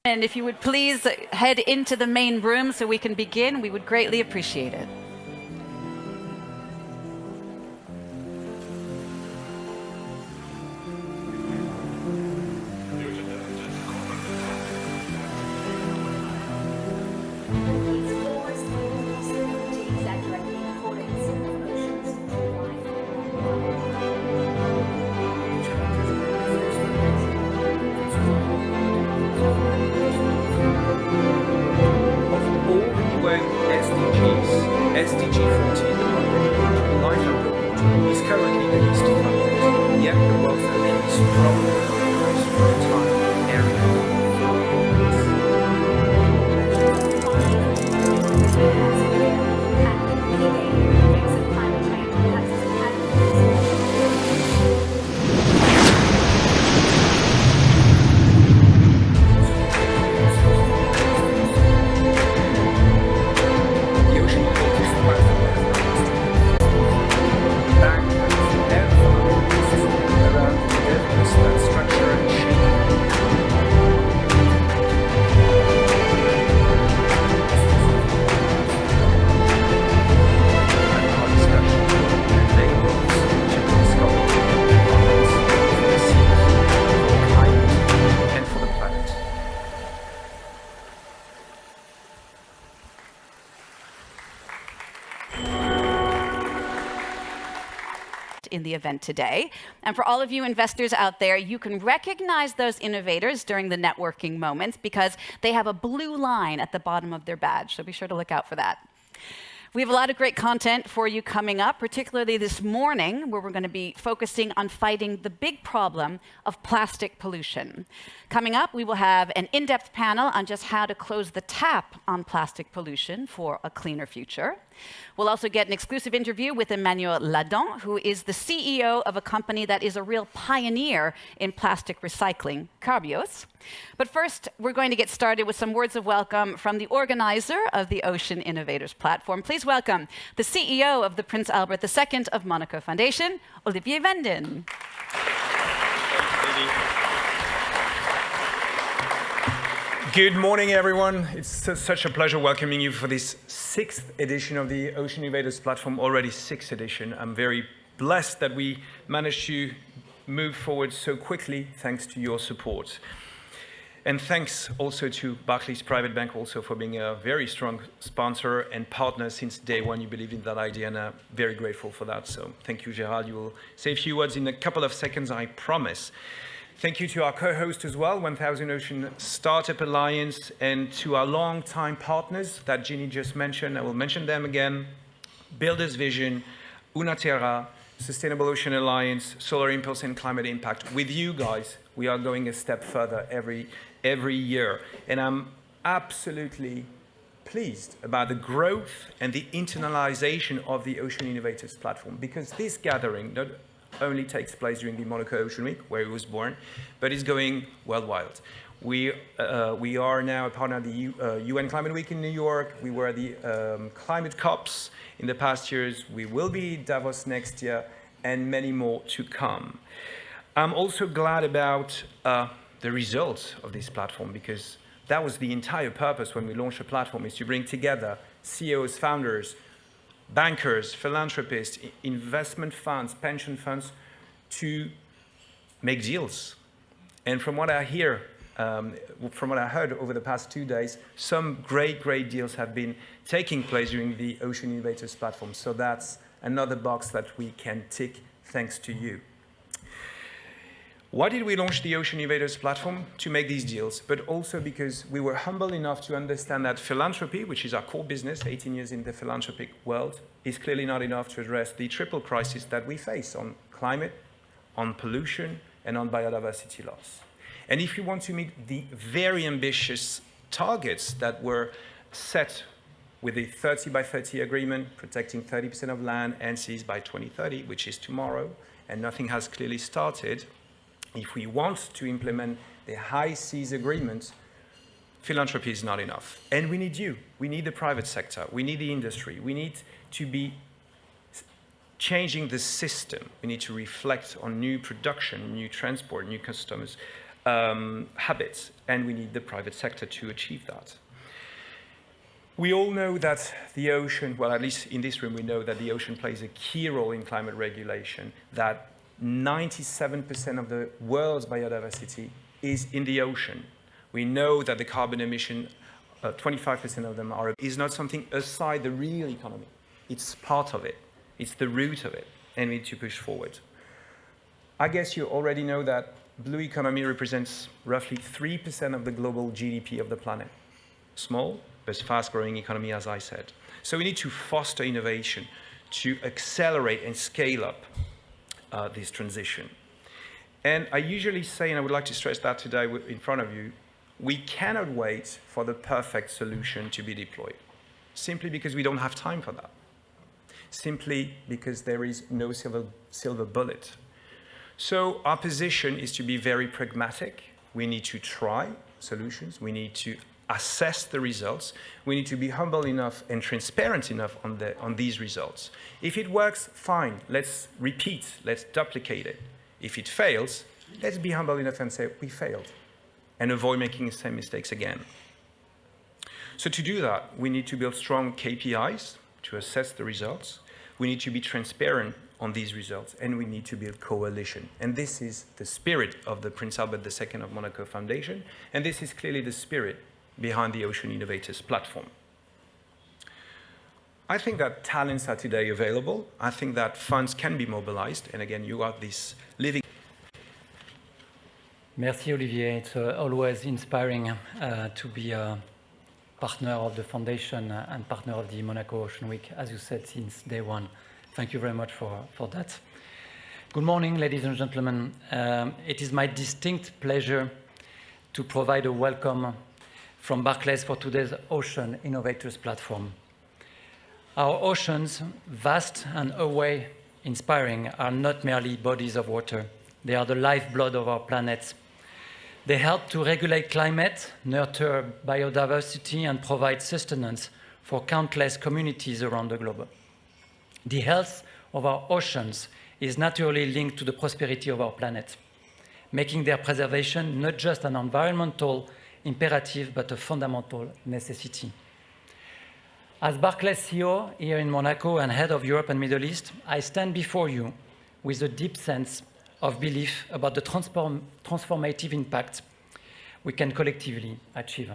And if you would please head into the main room so we can begin, we would greatly appreciate it. SDG 14, the one life under is currently the least funded, yet the world's least probably the most fertile area. In the event today. And for all of you investors out there, you can recognize those innovators during the networking moments because they have a blue line at the bottom of their badge. So be sure to look out for that. We have a lot of great content for you coming up, particularly this morning, where we're going to be focusing on fighting the big problem of plastic pollution. Coming up, we will have an in-depth panel on just how to close the tap on plastic pollution for a cleaner future. We'll also get an exclusive interview with Emmanuel Ladon, who is the CEO of a company that is a real pioneer in plastic recycling, Carbios. But first, we're going to get started with some words of welcome from the organizer of the Ocean Innovators Platform. Please welcome the CEO of the Prince Albert II of Monaco Foundation, Olivier Venden. Good morning, everyone. It's such a pleasure welcoming you for this 6th edition of the Ocean Innovators Platform, already 6th edition. I'm very blessed that we managed to move forward so quickly thanks to your support. And thanks also to Barclays Private Bank also for being a very strong sponsor and partner since day one. You believed in that idea, and I'm very grateful for that. So thank you, Gerald. You will say a few words in a couple of seconds, I promise. Thank you to our co-host as well, 1000 Ocean Startup Alliance, and to our long-time partners that Ginny just mentioned. I will mention them again. Builders Vision, Unaterra, Sustainable Ocean Alliance, Solar Impulse, and Climate Impact. With you guys, we are going a step further every year. And I'm absolutely pleased about the growth and the internalization of the Ocean Innovators Platform, because this gathering not only takes place during the Monaco Ocean Week, where it was born, but is going worldwide. We are now a partner of the UN Climate Week in New York. We were the Climate COPs in the past years. We will be Davos next year, and many more to come. I'm also glad about the results of this platform, because that was the entire purpose when we launched a platform, is to bring together CEOs, founders, bankers, philanthropists, investment funds, pension funds, to make deals. And from what I hear, from what I heard over the past 2 days, some great deals have been taking place during the Ocean Innovators Platform. So that's another box that we can tick thanks to you. Why did we launch the Ocean Innovators Platform? To make these deals, but also because we were humble enough to understand that philanthropy, which is our core business, 18 years in the philanthropic world, is clearly not enough to address the triple crisis that we face on climate, on pollution, and on biodiversity loss. And if you want to meet the very ambitious targets that were set with the 30 by 30 agreement, protecting 30% of land and seas by 2030, which is tomorrow, and nothing has clearly started. If we want to implement the high seas agreement, philanthropy is not enough. And we need you. We need the private sector. We need the industry. We need to be changing the system. We need to reflect on new production, new transport, new customers, habits, and we need the private sector to achieve that. We all know that the ocean, well, at least in this room, we know that the ocean plays a key role in climate regulation, that 97% of the world's biodiversity is in the ocean. We know that the carbon emission, 25% of them is not something aside the real economy. It's part of it. It's the root of it, and we need to push forward. I guess you already know that blue economy represents roughly 3% of the global GDP of the planet. Small, but fast-growing economy, as I said. So we need to foster innovation to accelerate and scale up this transition. And I usually say, and I would like to stress that today in front of you, we cannot wait for the perfect solution to be deployed, simply because we don't have time for that, simply because there is no silver bullet. So our position is to be very pragmatic. We need to try solutions. We need to assess the results. We need to be humble enough and transparent enough on these results. If it works, fine. Let's repeat. Let's duplicate it. If it fails, let's be humble enough and say, we failed, and avoid making the same mistakes again. So to do that, we need to build strong KPIs to assess the results. We need to be transparent on these results, and we need to build coalition. And this is the spirit of the Prince Albert II of Monaco Foundation, and this is clearly the spirit behind the Ocean Innovators platform. I think that talents are today available. I think that funds can be mobilized, and again, you are this living. Merci Olivier. It's always inspiring to be a partner of the foundation and partner of the Monaco Ocean Week, as you said, since day one. Thank you very much for that. Good morning, ladies and gentlemen. It is my distinct pleasure to provide a welcome from Barclays for today's Ocean Innovators platform. Our oceans, vast and away inspiring, are not merely bodies of water. They are the lifeblood of our planet. They help to regulate climate, nurture biodiversity, and provide sustenance for countless communities around the globe. The health of our oceans is naturally linked to the prosperity of our planet, making their preservation not just an environmental imperative, but a fundamental necessity. As Barclays CEO here in Monaco and head of Europe and Middle East, I stand before you with a deep sense of belief about the transformative impact we can collectively achieve.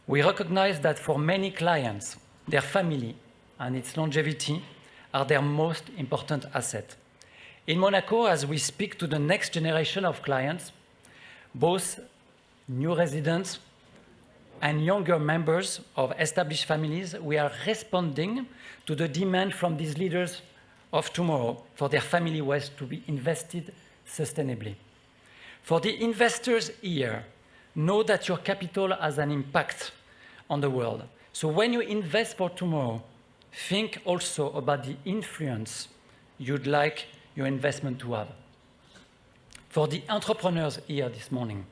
We recognize that for many clients, their family and its longevity are their most important asset. In Monaco, as we speak to the next generation of clients, both new residents and younger members of established families, we are responding to the demand from these leaders of tomorrow for their family wealth to be invested sustainably. For the investors here, know that your capital has an impact on the world. So when you invest for tomorrow, think also about the influence you'd like your investment to have. For the entrepreneurs here this morning,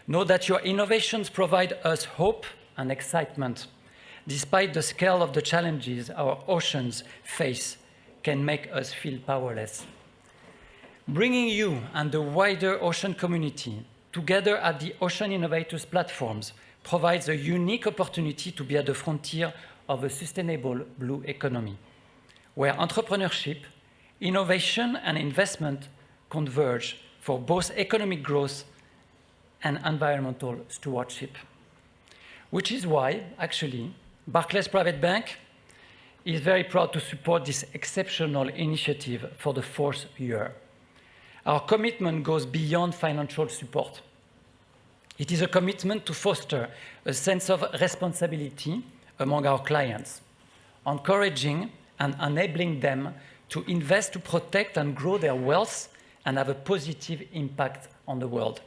know that your innovations provide us hope and excitement. Despite the scale of the challenges our oceans face can make us feel powerless. Bringing you and the wider ocean community together at the Ocean Innovators platforms provides a unique opportunity to be at the frontier of a sustainable blue economy, where entrepreneurship, innovation, and investment converge for both economic growth and environmental stewardship. Which is why, actually, Barclays Private Bank is very proud to support this exceptional initiative for the 4th year. Our commitment goes beyond financial support. It is a commitment to foster a sense of responsibility among our clients, encouraging and enabling them to invest to protect and grow their wealth and have a positive impact on the world.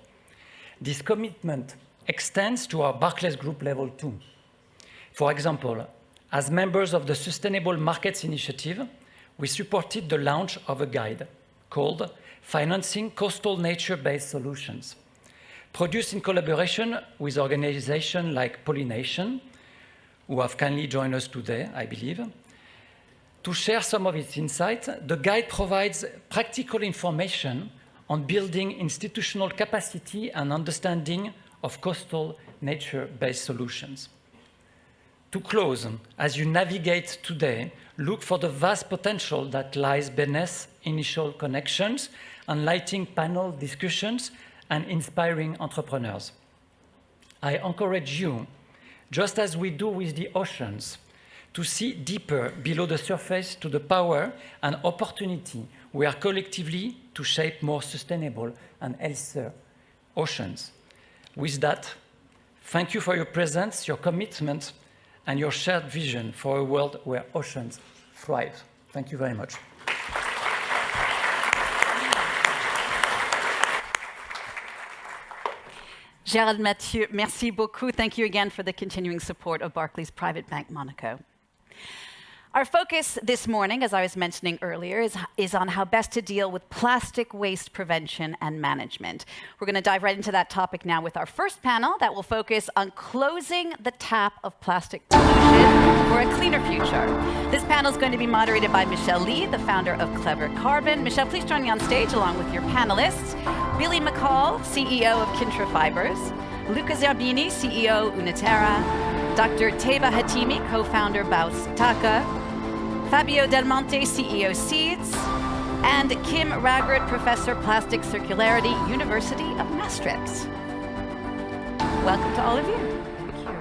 This commitment extends to our Barclays Group level too. For example, as members of the Sustainable Markets Initiative, we supported the launch of a guide called Financing Coastal Nature-Based Solutions, produced in collaboration with organizations like Pollination, who have kindly joined us today, I believe. To share some of its insights, the guide provides practical information on building institutional capacity and understanding of coastal nature-based solutions. To close, as you navigate today, look for the vast potential that lies beneath initial connections, enlightening panel discussions, and inspiring entrepreneurs. I encourage you, just as we do with the oceans, to see deeper below the surface to the power and opportunity we are collectively to shape more sustainable and healthier oceans. With that, thank you for your presence, your commitment, and your shared vision for a world where oceans thrive. Thank you very much. Gérald Mathieu, merci beaucoup. Thank you again for the continuing support of Barclays Private Bank Monaco. Our focus this morning, as I was mentioning earlier, is on how best to deal with plastic waste prevention and management. We're going to dive right into that topic now with our first panel that will focus on closing the tap of plastic pollution for a cleaner future. This panel is going to be moderated by Michelle Lee, the founder of Clever Carbon. Michelle, please join me on stage along with your panelists. Billy McCall, CEO of Kintra Fibers. Luca Zerbini, CEO Unaterra. Dr. Teba Hatimi, co-founder Baus Taka. Fabio Del Monte, CEO Seeds, and Kim Ragert, Professor Plastic Circularity, University of Maastricht. Welcome to all of you. Thank you.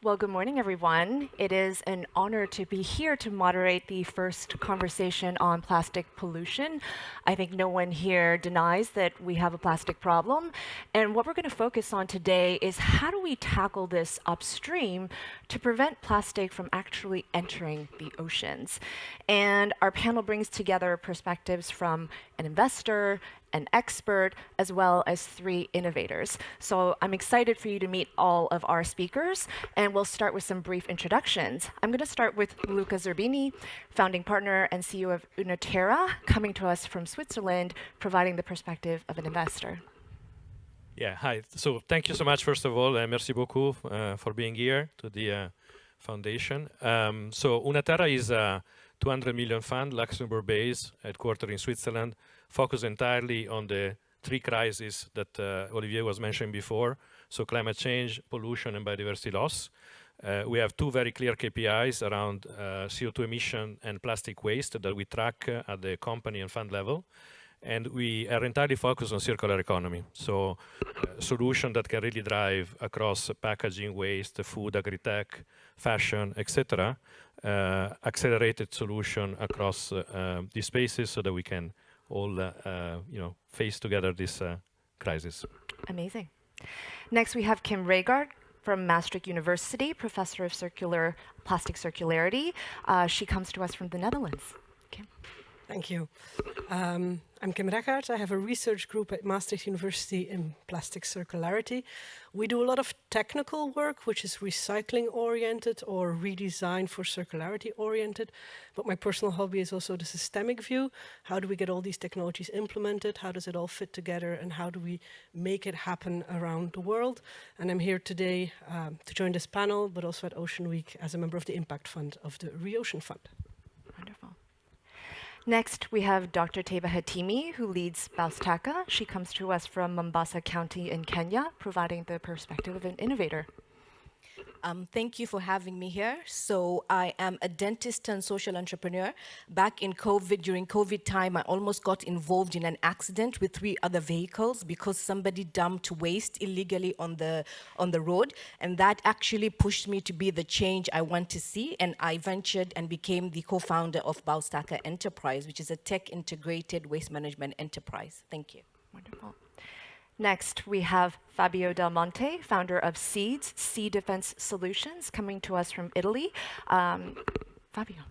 Well, good morning, everyone. It is an honor to be here to moderate the first conversation on plastic pollution. I think no one here denies that we have a plastic problem. And what we're going to focus on today is how do we tackle this upstream to prevent plastic from actually entering the oceans. And our panel brings together perspectives from an investor, an expert, as well as 3 innovators. So I'm excited for you to meet all of our speakers, and we'll start with some brief introductions. I'm going to start with Luca Zerbini, founding partner and CEO of Unaterra, coming to us from Switzerland, providing the perspective of an investor. Yeah, hi. So thank you so much, first of all, merci beaucoup for being here to the foundation. So Unaterra is a 200 million fund, Luxembourg-based, headquartered in Switzerland, focused entirely on the 3 crises that Olivier was mentioning before, so climate change, pollution, and biodiversity loss. We have 2 very clear KPIs around CO2 emission and plastic waste that we track at the company and fund level. And we are entirely focused on circular economy, so solution that can really drive across packaging, waste, food, agri-tech, fashion, etc. Accelerated solution across these spaces so that we can all face together this crisis. Amazing. Next, we have Kim Ragert from Maastricht University, professor of plastic circularity. She comes to us from the Netherlands. Kim. Thank you. I'm Kim Ragert. I have a research group at Maastricht University in plastic circularity. We do a lot of technical work, which is recycling-oriented or redesign for circularity-oriented. But my personal hobby is also the systemic view. How do we get all these technologies implemented? How does it all fit together? And how do we make it happen around the world? And I'm here today to join this panel, but also at Ocean Week as a member of the Impact Fund of the ReOcean Fund. Wonderful. Next, we have Dr. Teba Hatimi, who leads Baus Taka. She comes to us from Mombasa County in Kenya, providing the perspective of an innovator. Thank you for having me here. So I am a dentist and social entrepreneur. Back in COVID, during COVID time, I almost got involved in an accident with 3 other vehicles because somebody dumped waste illegally on the road. And that actually pushed me to be the change I want to see. And I ventured and became the co-founder of Baus Taka Enterprise, which is a tech-integrated waste management enterprise. Thank you. Wonderful. Next, we have Fabio Del Monte, founder of Seeds, Sea Defense Solutions, coming to us from Italy. Fabio.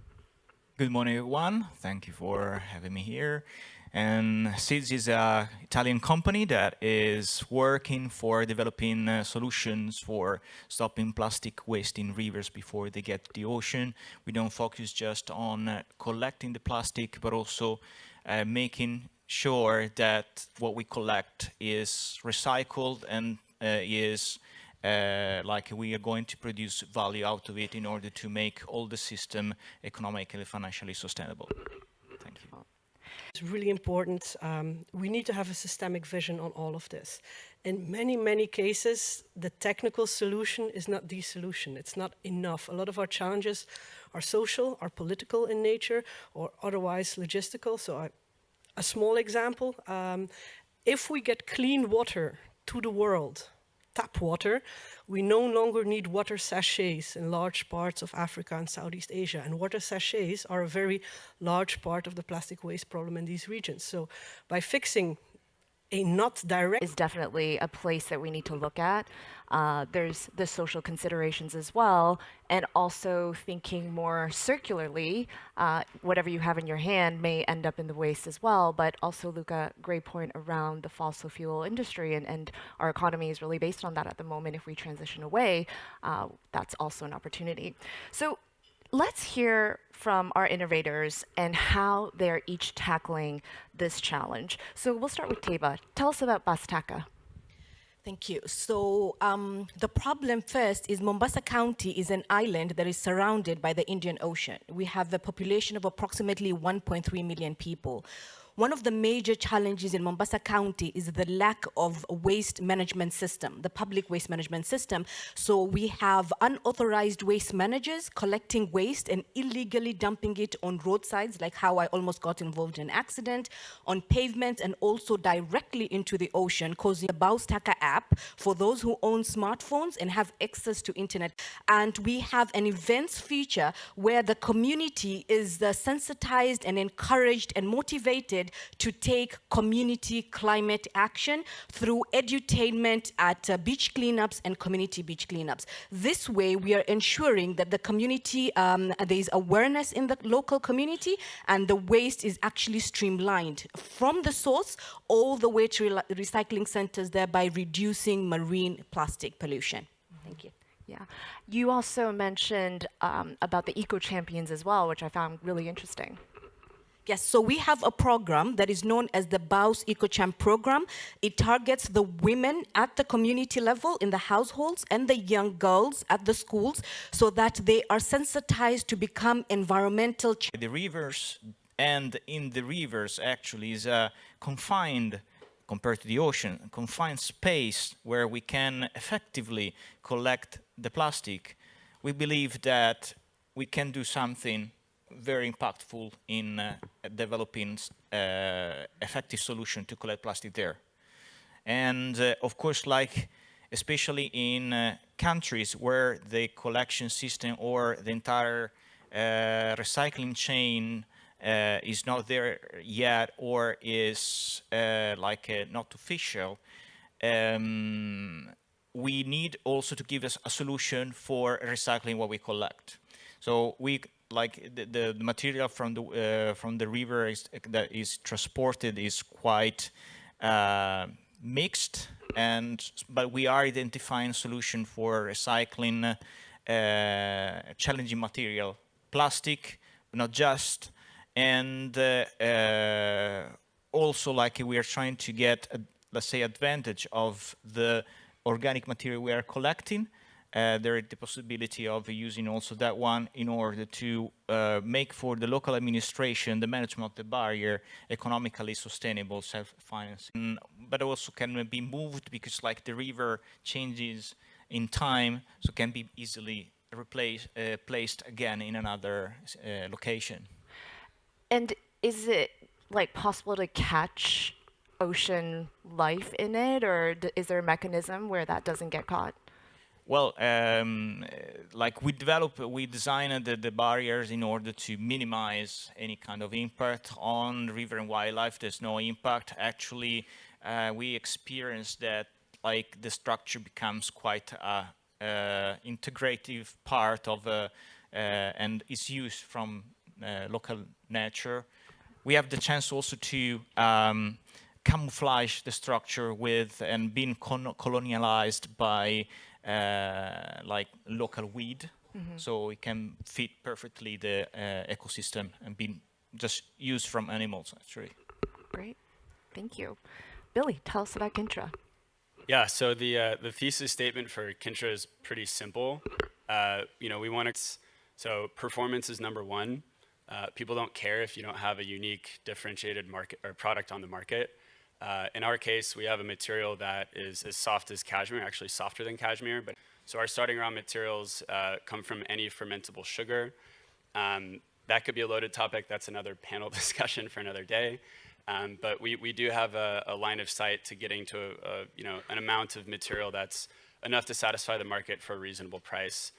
Good morning, everyone. Thank you for having me here. And Seeds is an Italian company that is working for developing solutions for stopping plastic waste in rivers before they get to the ocean. We don't focus just on collecting the plastic, but also making sure that what we collect is recycled and is like we are going to produce value out of it in order to make all the system economically, financially sustainable. Thank you. It's really important. We need to have a systemic vision on all of this. In many, many cases, the technical solution is not the solution. It's not enough. A lot of our challenges are social, are political in nature, or otherwise logistical. So a small example, if we get clean water to the world, tap water, we no longer need water sachets in large parts of Africa and Southeast Asia. And water sachets are a very large part of the plastic waste problem in these regions. So by fixing a not direct is definitely a place that we need to look at. There's the social considerations as well, and also thinking more circularly. Whatever you have in your hand may end up in the waste as well, but also, Luca, great point around the fossil fuel industry, and our economy is really based on that at the moment. If we transition away, that's also an opportunity. So let's hear from our innovators and how they're each tackling this challenge. So we'll start with Teba. Tell us about Bastaka. Thank you. So the problem first is Mombasa County is an island that is surrounded by the Indian Ocean. We have a population of approximately 1.3 million people. One of the major challenges in Mombasa County is the lack of waste management system, the public waste management system. So we have unauthorized waste managers collecting waste and illegally dumping it on roadsides, like how I almost got involved in an accident, on pavements, and also directly into the ocean, causing the Baustaka app for those who own smartphones and have access to internet. And we have an events feature where the community is sensitized and encouraged and motivated to take community climate action through edutainment at beach cleanups and community beach cleanups. This way, we are ensuring that the community, there is awareness in the local community, and the waste is actually streamlined from the source all the way to recycling centers, thereby reducing marine plastic pollution. Thank you. Yeah. You also mentioned about the eco champions as well, which I found really interesting. Yes, so we have a program that is known as the BAUS EcoChamp program. It targets the women at the community level in the households and the young girls at the schools so that they are sensitized to become environmental. The rivers, and in the rivers actually is confined, compared to the ocean, confined space where we can effectively collect the plastic. We believe that we can do something very impactful in developing effective solution to collect plastic there. And of course, like especially in countries where the collection system or the entire recycling chain is not there yet, or is not official, we need also to give us a solution for recycling what we collect. So we the material from the river that is transported is quite mixed, but we are identifying solution for recycling challenging material, plastic, not just, and also we are trying to get let's say advantage of the organic material we are collecting. There is the possibility of using also that one in order to make for the local administration the management of the barrier economically sustainable, self-financing, but also can be moved because the river changes in time, so can be easily placed again in another location. And is it possible to catch ocean life in it, or is there a mechanism where that doesn't get caught? Well, we designed the barriers in order to minimize any kind of impact on river and wildlife. There's no impact. Actually, we experienced that the structure becomes quite integrative part of and is used from local nature. We have the chance also to camouflage the structure with and being colonialized by local weed, so it can fit perfectly the ecosystem and be just used from animals actually. Great, thank you. Billy, tell us about Kintra. Yeah, so the thesis statement for Kintra is pretty simple. We want to, so performance is number one. People don't care if you don't have a unique, differentiated market or product on the market. In our case, we have a material that is as soft as cashmere, actually softer than cashmere. But so our starting raw materials come from any fermentable sugar. That could be a loaded topic. That's another panel discussion for another day. But we do have a line of sight to getting to an amount of material that's enough to satisfy the market for a reasonable price.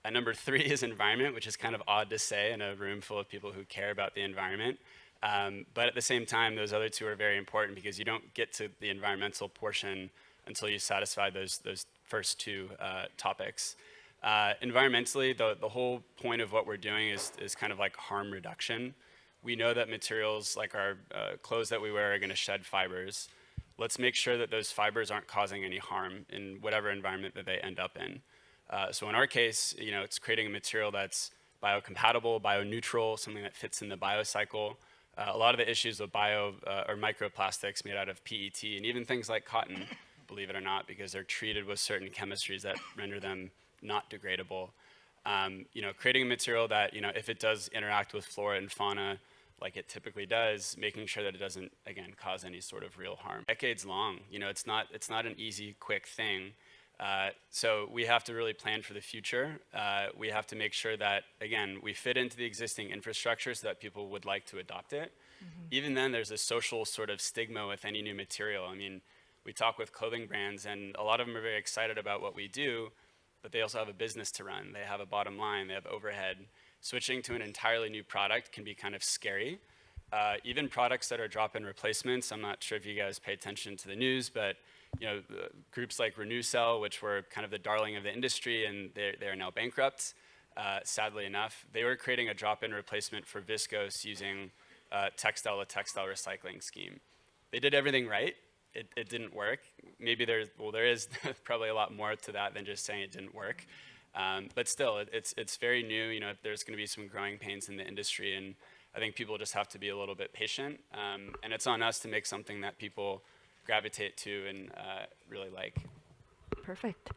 And number three is environment, which is kind of odd to say in a room full of people who care about the environment. But at the same time, those other two are very important because you don't get to the environmental portion until you satisfy those first two topics. Environmentally, the whole point of what we're doing is kind of like harm reduction. We know that materials like our clothes that we wear are going to shed fibers. Let's make sure that those fibers aren't causing any harm in whatever environment that they end up in. So in our case, it's creating a material that's biocompatible, bio-neutral, something that fits in the biocycle. A lot of the issues with bio or microplastics made out of PET and even things like cotton, believe it or not, because they're treated with certain chemistries that render them not degradable. Creating a material that, if it does interact with flora and fauna, like it typically does, making sure that it doesn't, again, cause any sort of real harm. Decades long, it's not an easy, quick thing. So we have to really plan for the future. We have to make sure that, again, we fit into the existing infrastructure so that people would like to adopt it. Mm-hmm. Even then, there's a social sort of stigma with any new material. I mean, we talk with clothing brands, and a lot of them are very excited about what we do, but they also have a business to run. They have a bottom line, they have overhead. Switching to an entirely new product can be kind of scary. Even products that are drop-in replacements, I'm not sure if you guys pay attention to the news, but groups like RenewCell, which were kind of the darling of the industry, and they're now bankrupt, sadly enough. They were creating a drop-in replacement for viscose using textile-to-textile recycling scheme. They did everything right. It didn't work. Maybe there is probably a lot more to that than just saying it didn't work. But still, it's very new. There's going to be some growing pains in the industry, and I think people just have to be a little bit patient. And it's on us to make something that people gravitate to and really like. Perfect.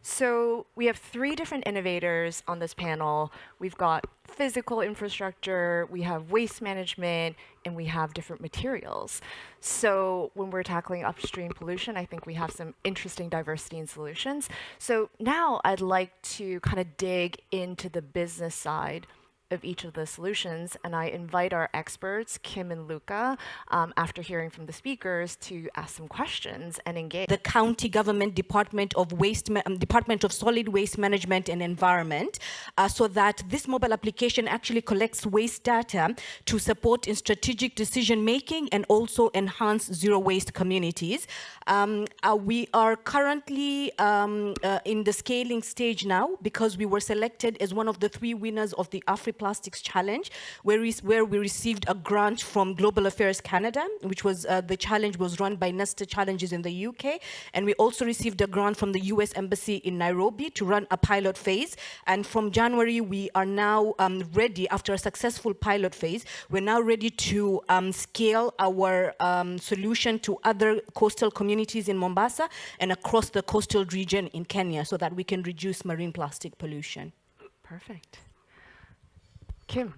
So we have 3 different innovators on this panel. We've got physical infrastructure, we have waste management, and we have different materials. So when we're tackling upstream pollution, I think we have some interesting diversity in solutions. So now I'd like to kind of dig into the business side of each of the solutions, and I invite our experts, Kim and Luca, after hearing from the speakers, to ask some questions and engage. The county government Department of Department of Solid Waste Management and Environment, so that this mobile application actually collects waste data to support in strategic decision making and also enhance zero waste communities. We are currently in the scaling stage now because we were selected as one of the 3 winners of the Afri-Plastics Challenge, where we received a grant from Global Affairs Canada, which was the challenge was run by Nesta Challenges in the UK, and we also received a grant from the US Embassy in Nairobi to run a pilot phase. And from January, we are now ready, after a successful pilot phase, we're now ready to scale our solution to other coastal communities in Mombasa and across the coastal region in Kenya so that we can reduce marine plastic pollution. Perfect. Kim.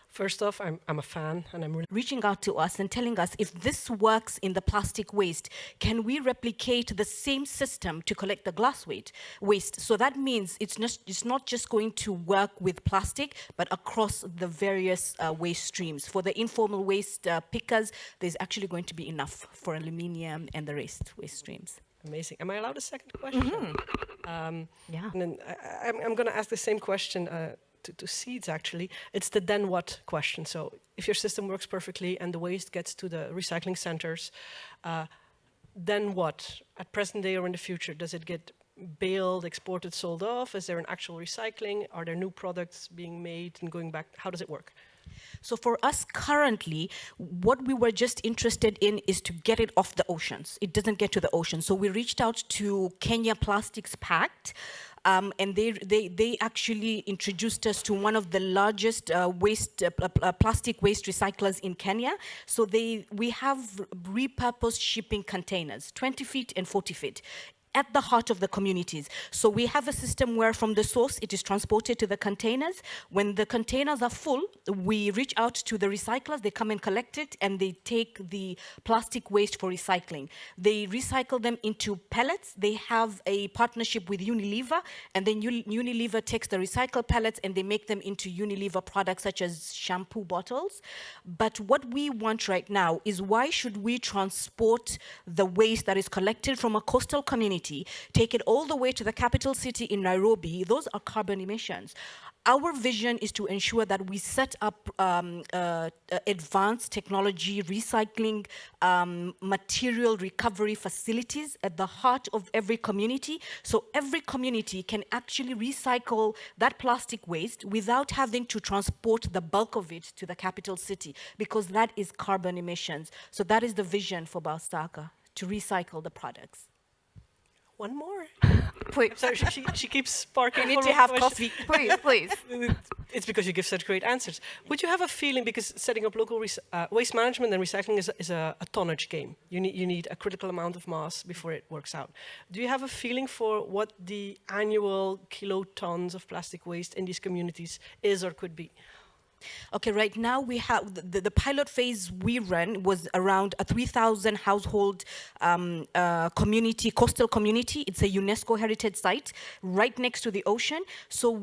First off, I'm a fan, and I'm really Reaching out to us and telling us if this works in the plastic waste, can we replicate the same system to collect the glass waste? So that means it's not just going to work with plastic, but across the various waste streams. For the informal waste pickers, there's actually going to be enough for aluminium and the rest waste streams. amazing. Am I allowed a second question? Mm-hmm. Yeah. And then I'm going to ask the same question to Seeds, actually. It's the then what question. So if your system works perfectly and the waste gets to the recycling centers, then what? At present day or in the future, does it get baled, exported, sold off? Is there an actual recycling? Are there new products being made and going back? How does it work? So for us currently, what we were just interested in is to get it off the oceans. It doesn't get to the ocean. So we reached out to Kenya Plastics Pact, and they actually introduced us to one of the largest plastic waste recyclers in Kenya. So we have repurposed shipping containers, 20 feet and 40 feet. At the heart of the communities. So we have a system where from the source it is transported to the containers. When the containers are full, we reach out to the recyclers, they come and collect it, and they take the plastic waste for recycling. They recycle them into pellets. They have a partnership with Unilever, and then Unilever takes the recycled pellets and they make them into Unilever products such as shampoo bottles. But what we want right now is, why should we transport the waste that is collected from a coastal community, take it all the way to the capital city in Nairobi? Those are carbon emissions. Our vision is to ensure that we set up advanced technology, recycling, material recovery facilities at the heart of every community, so every community can actually recycle that plastic waste without having to transport the bulk of it to the capital city, because that is carbon emissions. So that is the vision for Balstaka, to recycle the products. One more. Please, So she keeps sparking. you need for to more have questions. coffee. Please. It's because you give such great answers. Would you have a feeling, because setting up local waste management and recycling is a tonnage game. You need a critical amount of mass before it works out. Do you have a feeling for what the annual kilotons of plastic waste in these communities is or could be? Okay, right now we have the pilot phase we ran was around a 3,000 household community, coastal community. It's a UNESCO heritage site right next to the ocean. So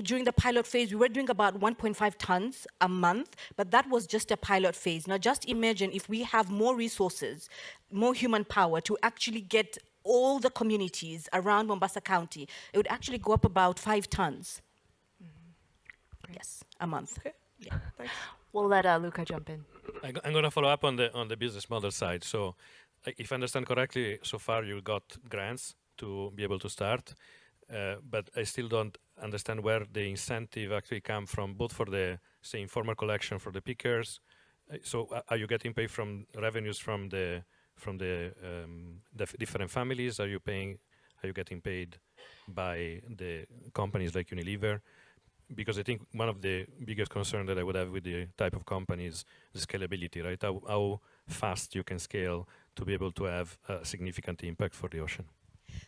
during the pilot phase, we were doing about 1.5 tons a month, but that was just a pilot phase. Now just imagine if we have more resources, more human power to actually get all the communities around Mombasa County, it would actually go up about 5 tons. Yes, a month. Okay. Yeah. Thanks. We'll let Luca jump in. I'm going to follow up on the business model side. So, if I understand correctly, so far you got grants to be able to start, but I still don't understand where the incentive actually come from, both for the, say, informal collection for the pickers. So, are you getting paid from revenues from the different families? Are you getting paid by the companies like Unilever? Because I think one of the biggest concerns that I would have with the type of company is the scalability, right? How fast you can scale to be able to have a significant impact for the ocean.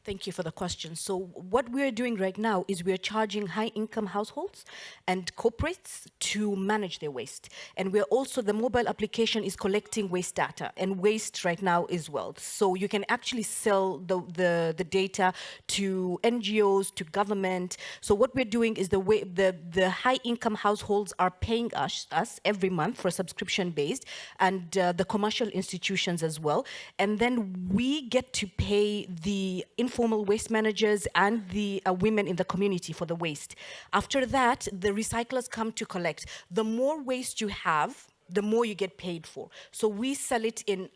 Thank you for the question. So what we're doing right now is we're charging high-income households and corporates to manage their waste. And we're also, the mobile application is collecting waste data and waste right now is wealth. So you can actually sell the data to NGOs, to government. So what we're doing is the high-income households are paying us every month for subscription-based, and the commercial institutions as well. And then we get to pay the informal waste managers and the women in the community for the waste. After that, the recyclers come to collect. The more waste you have, the more you get paid for. So we sell it in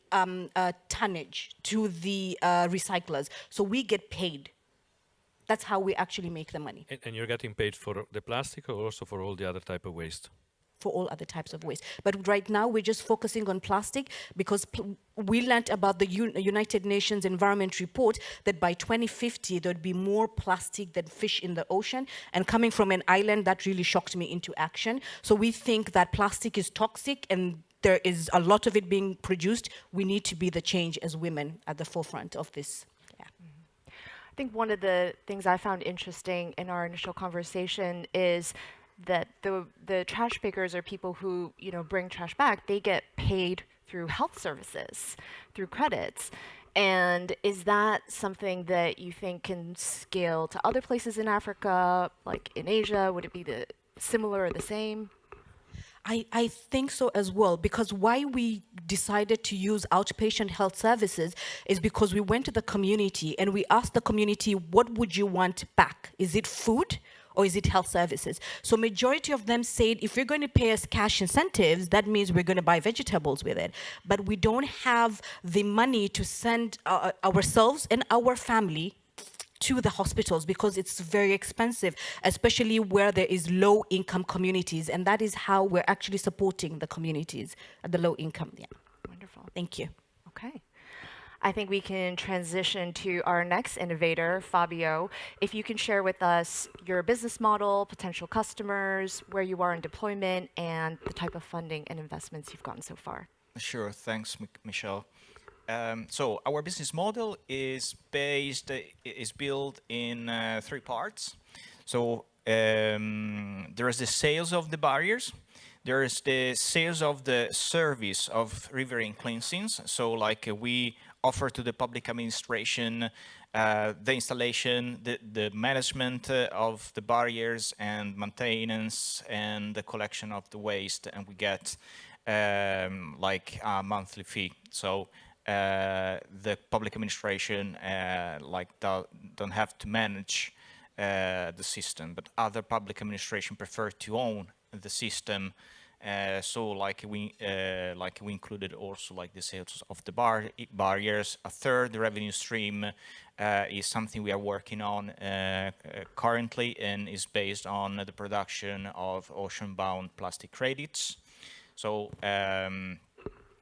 tonnage to the recyclers. So we get paid. That's how we actually make the money. And you're getting paid for the plastic or also for all the other type of waste? For all other types of waste. But right now, we're just focusing on plastic because we learned about the United Nations Environment Report that by 2050, there'd be more plastic than fish in the ocean. And coming from an island, that really shocked me into action. So we think that plastic is toxic and there is a lot of it being produced. We need to be the change as women at the forefront of this. Yeah. I think one of the things I found interesting in our initial conversation is that the trash pickers are people who, bring trash back. They get paid through health services, through credits. And is that something that you think can scale to other places in Africa, like in Asia? Would it be similar or the same? I think so as well, because why we decided to use outpatient health services is because we went to the community and we asked the community, what would you want back? Is it food? Or is it health services? So majority of them said, if you're going to pay us cash incentives, that means we're going to buy vegetables with it. But we don't have the money to send ourselves and our family to the hospitals because it's very expensive, especially where there is low-income communities, and that is how we're actually supporting the communities at the low income. Yeah. Wonderful. Thank you. Okay. I think we can transition to our next innovator, Fabio. If you can share with us your business model, potential customers, where you are in deployment, and the type of funding and investments you've gotten so far. Sure, thanks, Michelle. So our business model is built in 3 parts. So there is the sales of the barriers. There is the sales of the service of riverine cleansings. So like we offer to the public administration the installation, the management of the barriers and maintenance and the collection of the waste, and we get like a monthly fee. So the public administration like don't have to manage the system, but other public administration prefer to own the system. So like we included also like the sales of the barriers. A third revenue stream is something we are working on currently, and is based on the production of ocean-bound plastic credits. So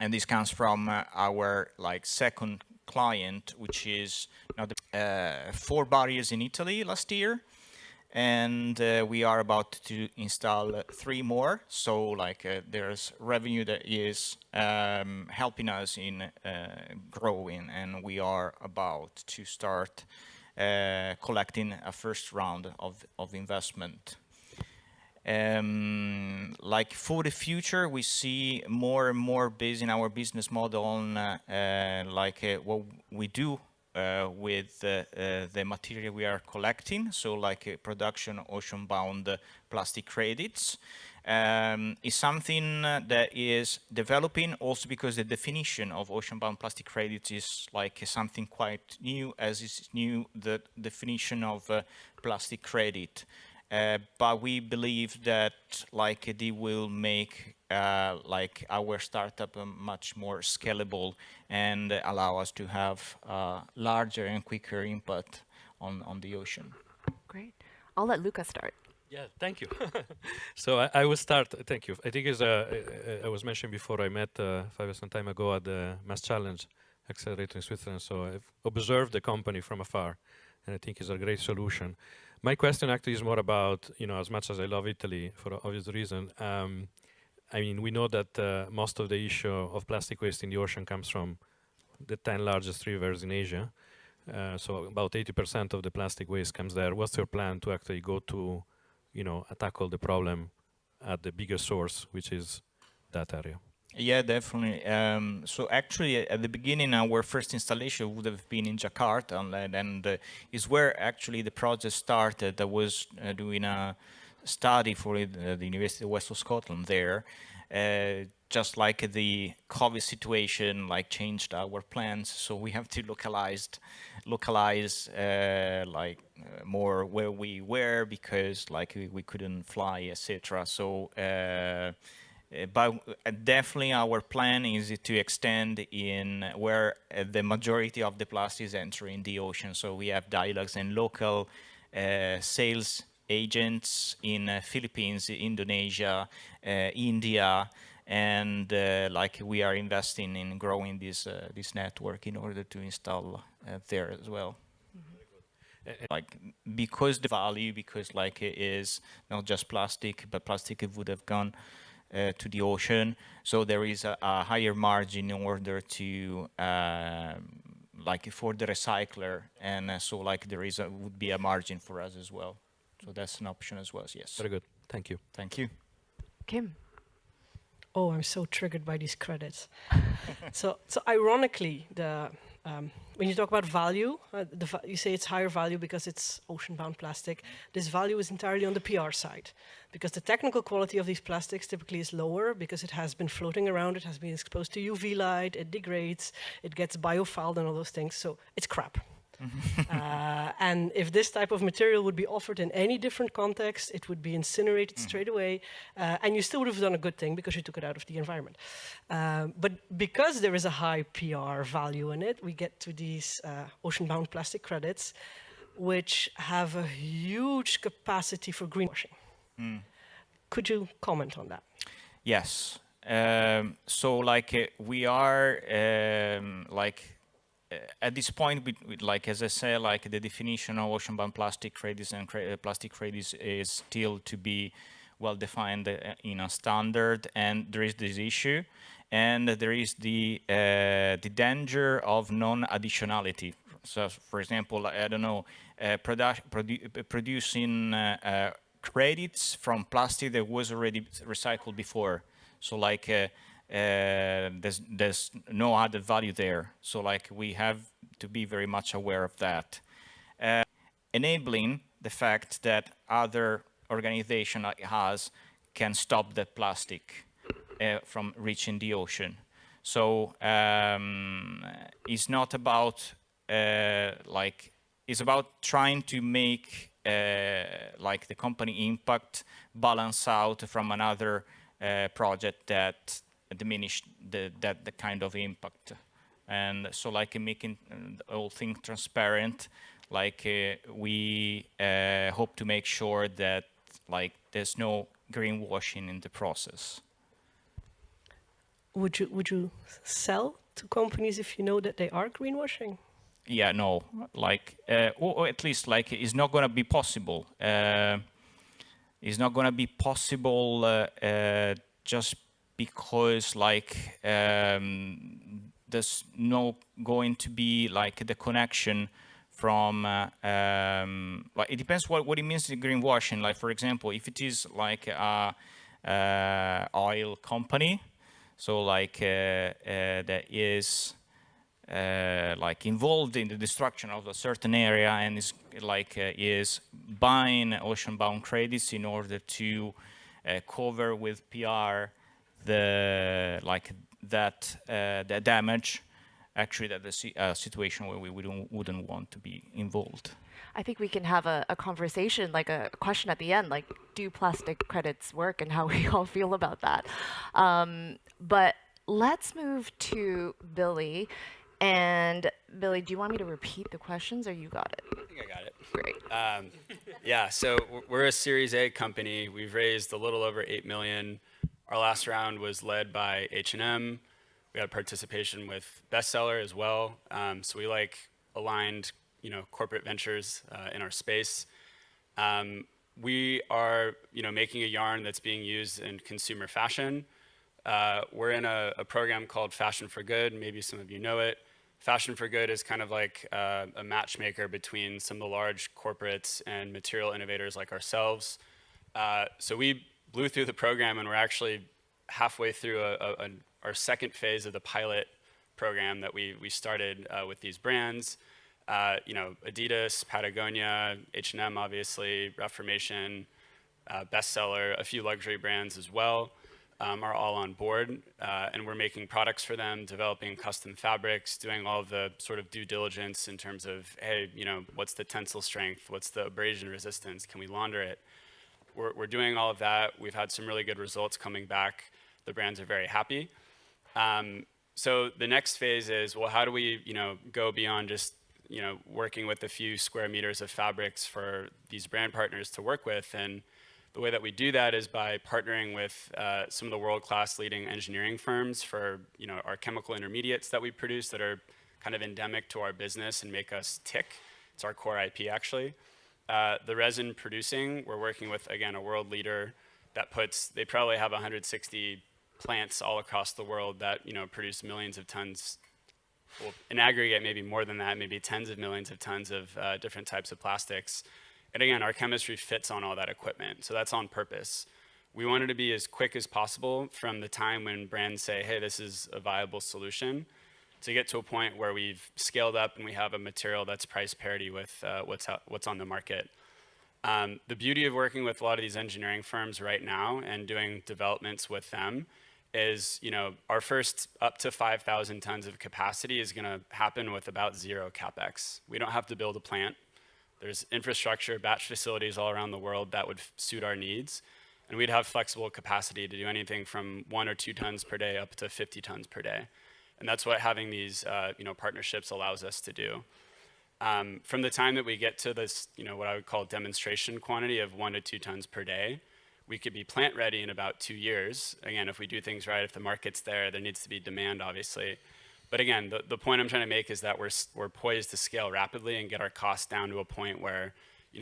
and this comes from our like second client, which is now 4 barriers in Italy last year. And we are about to install 3 more. So like there's revenue that is helping us in growing, and we are about to start collecting a first round of investment. Like for the future, we see more and more based in our business model on what we do with the material we are collecting. So like production ocean-bound plastic credits is something that is developing also because the definition of ocean-bound plastic credits is like something quite new, as is new the definition of plastic credit. But we believe that like they will make like our startup much more scalable and allow us to have larger and quicker input on the ocean. Great. I'll let Luca start. Yeah, thank you. So I will start. Thank you. I think as I was mentioned before, I met 5 years some time ago at the Mass Challenge Accelerator in Switzerland. So I've observed the company from afar, and I think it's a great solution. My question actually is more about, as much as I love Italy for obvious reason, I mean, we know that most of the issue of plastic waste in the ocean comes from the 10 largest rivers in Asia. So about 80% of the plastic waste comes there. What's your plan to actually go to, tackle the problem at the biggest source, which is that area? Yeah, definitely. So actually, at the beginning, our first installation would have been in Jakarta, and is where actually the project started. I was doing a study for the University of West of Scotland there. Just like the COVID situation, like changed our plans, so we have to localize more where we were because like we couldn't fly, etc. So. But definitely our plan is to extend in where the majority of the plastic is entering the ocean. So we have dialogues and local sales agents in Philippines, Indonesia, India, and like we are investing in growing this network in order to install there as well. Like because the value, because like it is not just plastic, but plastic would have gone to the ocean, so there is a higher margin in order to like for the recycler, and so like there is would be a margin for us as well. So that's an option as well. Yes. Very good. Thank you. Thank you. Kim. Oh, I'm so triggered by these credits. So ironically, when you talk about value, you say it's higher value because it's ocean-bound plastic. This value is entirely on the PR side, because the technical quality of these plastics typically is lower because it has been floating around, it has been exposed to UV light, it degrades, it gets biofouled and all those things, so it's crap. And if this type of material would be offered in any different context, it would be incinerated straight away, and you still would have done a good thing because you took it out of the environment. But because there is a high PR value in it, we get to these ocean-bound plastic credits. which have a huge capacity for greenwashing. Could you comment on that? Yes. So like we are at this point, like as I said, like the definition of ocean-bound plastic credits and plastic credits is still to be well defined in a standard, and there is this issue, and there is the danger of non-additionality. So, for example, I don't know, producing credits from plastic that was already recycled before. So like there's no added value there. So like we have to be very much aware of that. Enabling the fact that other organization like us can stop the plastic from reaching the ocean. So it's not about it's about trying to make like the company impact balance out from another project that diminish the kind of impact. And so like making the whole thing transparent, like we hope to make sure that like there's no greenwashing in the process. Would you sell to companies if you know that they are greenwashing? Yeah, no, like, or at least like it's not going to be possible. It's not going to be possible just because like there's no going to be like the connection from like it depends what it means in greenwashing. Like for example, if it is like a oil company, so like that is like involved in the destruction of a certain area and is like is buying ocean-bound credits in order to cover with PR the like that the damage. Actually, that's a situation where we wouldn't want to be involved. I think we can have a conversation, like a question at the end, like, do plastic credits work and how we all feel about that. But let's move to Billy. And Billy, do you want me to repeat the questions or you got it? I think I got it. Great. Yeah, so we're a Series A company. We've raised a little over 8 million. Our last round was led by H&M. We had participation with Bestseller as well. So we like aligned, corporate ventures in our space. We are, making a yarn that's being used in consumer fashion. We're in a program called Fashion for Good. Maybe some of you know it. Fashion for Good is kind of like a matchmaker between some of the large corporates and material innovators like ourselves. So we blew through the program, and we're actually halfway through our second phase of the pilot program that we started with these brands. Adidas, Patagonia, H&M, obviously, Reformation, Bestseller, a few luxury brands as well. Are all on board, and we're making products for them, developing custom fabrics, doing all of the sort of due diligence in terms of, hey, what's the tensile strength? What's the abrasion resistance? Can we launder it? We're doing all of that. We've had some really good results coming back. The brands are very happy. So the next phase is, well, how do we, go beyond just, working with a few square meters of fabrics for these brand partners to work with? And the way that we do that is by partnering with some of the world-class leading engineering firms for our chemical intermediates that we produce that are kind of endemic to our business and make us tick. It's our core IP, actually. The resin producing, we're working with, again, a world leader that they probably have 160 plants all across the world that produce millions of tons, well, in aggregate maybe more than that, maybe tens of millions of tons of different types of plastics. And again, our chemistry fits on all that equipment, so that's on purpose. We wanted to be as quick as possible from the time when brands say, hey, this is a viable solution, to get to a point where we've scaled up and we have a material that's price parity with what's on the market. The beauty of working with a lot of these engineering firms right now and doing developments with them is, our first up to 5,000 tons of capacity is going to happen with about zero CapEx. We don't have to build a plant. There's infrastructure, batch facilities all around the world that would suit our needs. And we'd have flexible capacity to do anything from 1 or 2 tons per day up to 50 tons per day. And that's what having these partnerships allows us to do. From the time that we get to this, what I would call demonstration quantity of 1 to 2 tons per day, we could be plant ready in about 2 years. Again, if we do things right, if the market's there needs to be demand, obviously. But again, the point I'm trying to make is that we're poised to scale rapidly and get our costs down to a point where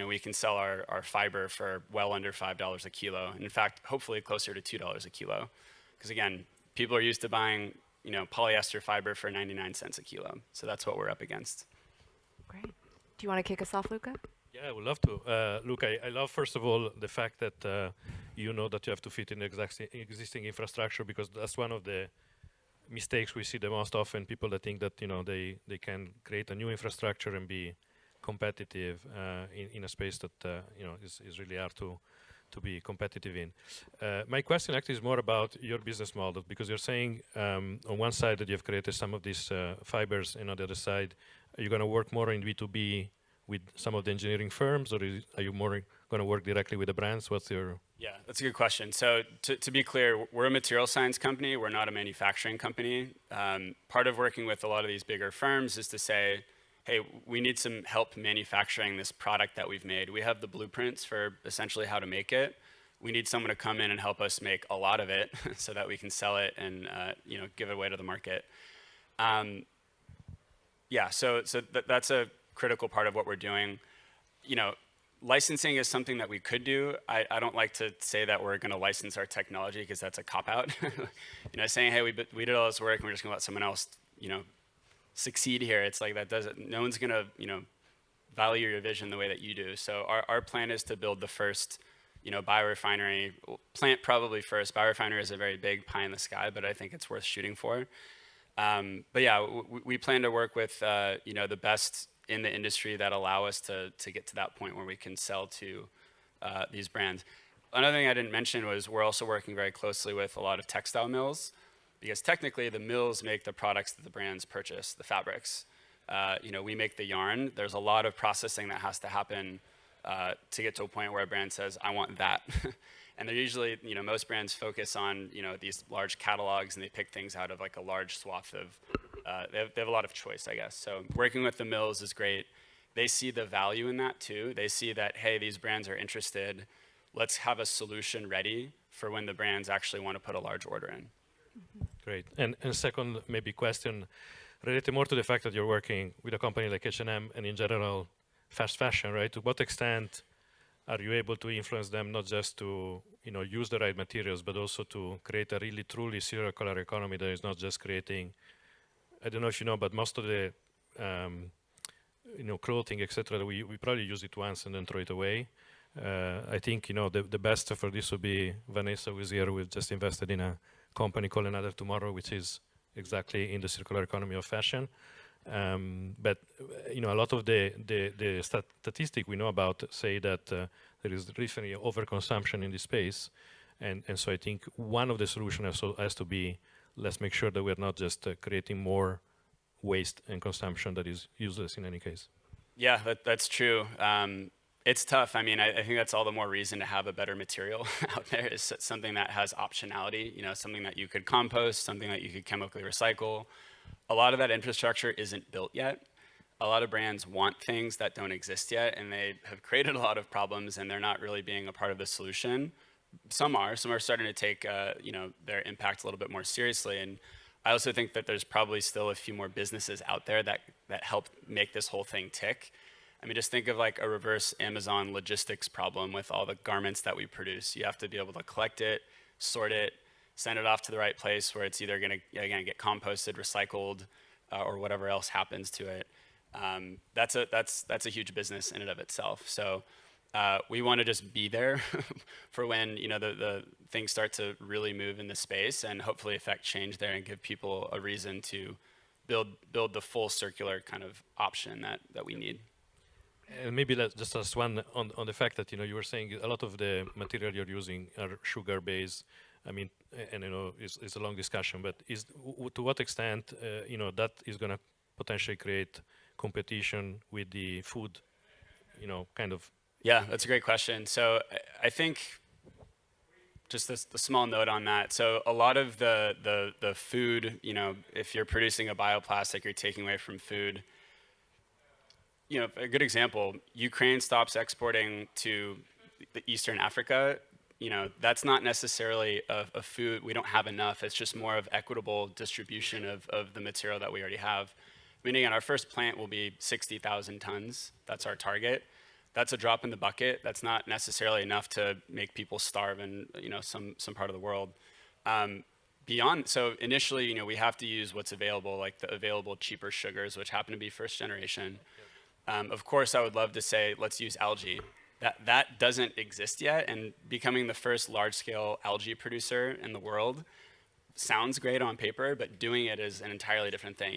we can sell our fiber for well under $5 a kilo. And in fact, hopefully closer to $2 a kilo. Because again, people are used to buying polyester fiber for 99 cents a kilo. So that's what we're up against. Great. Do you want to kick us off, Luca? Yeah, I would love to. Look, I love, first of all, the fact that you know that you have to fit in the existing infrastructure, because that's one of the mistakes we see the most often. People that think that they can create a new infrastructure and be competitive in a space that is really hard to be competitive in. My question actually is more about your business model, because you're saying on one side that you've created some of these fibers, and on the other side, are you going to work more in B2B with some of the engineering firms, or are you more going to work directly with the brands? What's your... Yeah, that's a good question. So to be clear, we're a material science company. We're not a manufacturing company. Part of working with a lot of these bigger firms is to say, hey, we need some help manufacturing this product that we've made. We have the blueprints for essentially how to make it. We need someone to come in and help us make a lot of it so that we can sell it and give it away to the market. Yeah, so that's a critical part of what we're doing. Licensing is something that we could do. I don't like to say that we're going to license our technology, because that's a cop-out. Saying, hey, we did all this work and we're just going to let someone else, succeed here. It's like that doesn't. No one's going to, value your vision the way that you do. So our plan is to build the first, biorefinery. Plant probably first. Biorefinery is a very big pie in the sky, but I think it's worth shooting for. But yeah, we plan to work with, the best in the industry that allow us to get to that point where we can sell to these brands. Another thing I didn't mention was we're also working very closely with a lot of textile mills, because technically the mills make the products that the brands purchase, the fabrics. We make the yarn. There's a lot of processing that has to happen to get to a point where a brand says, I want that. And they're usually, most brands focus on, these large catalogs, and they pick things out of like a large swath of, they have a lot of choice, I guess. So working with the mills is great. They see the value in that too. They see that, hey, these brands are interested. Let's have a solution ready for when the brands actually want to put a large order in. Great. And second, maybe question related more to the fact that you're working with a company like H&M and in general fast fashion, right? To what extent are you able to influence them not just to use the right materials, but also to create a really truly circular economy that is not just creating, I don't know if you know, but most of the clothing, etc., we probably use it once and then throw it away. I think the best for this would be Vanessa, who is here. We've just invested in a company called Another Tomorrow, which is exactly in the circular economy of fashion. But a lot of the statistic we know about say that there is definitely overconsumption in this space, and so I think one of the solutions has to be, let's make sure that we're not just creating more waste and consumption that is useless in any case. Yeah, that's true. It's tough. I mean, I think that's all the more reason to have a better material out there, is something that has optionality, something that you could compost, something that you could chemically recycle. A lot of that infrastructure isn't built yet. A lot of brands want things that don't exist yet, and they have created a lot of problems, and they're not really being a part of the solution. Some are starting to take, their impact a little bit more seriously. And I also think that there's probably still a few more businesses out there that help make this whole thing tick. I mean, just think of like a reverse Amazon logistics problem with all the garments that we produce. You have to be able to collect it, sort it, send it off to the right place where it's either going to, again, get composted, recycled, or whatever else happens to it. That's a huge business in and of itself. So we want to just be there for when the things start to really move in the space, and hopefully affect change there and give people a reason to build the full circular kind of option that we need. And maybe let's just ask one on the fact that you were saying a lot of the material you're using are sugar-based. I mean, and it's a long discussion, but to what extent that is going to potentially create competition with the food, kind of? Yeah, that's a great question. So I think just a small note on that. So a lot of the food, if you're producing a bioplastic, you're taking away from food. a good example, Ukraine stops exporting to the Eastern Africa. That's not necessarily a food, we don't have enough. It's just more of equitable distribution of the material that we already have. I mean, again, our first plant will be 60,000 tons. That's our target. That's a drop in the bucket. That's not necessarily enough to make people starve in some part of the world. So initially, we have to use what's available, like the available cheaper sugars, which happen to be first generation. Of course, I would love to say, let's use algae. That doesn't exist yet, and becoming the first large-scale algae producer in the world sounds great on paper, but doing it is an entirely different thing.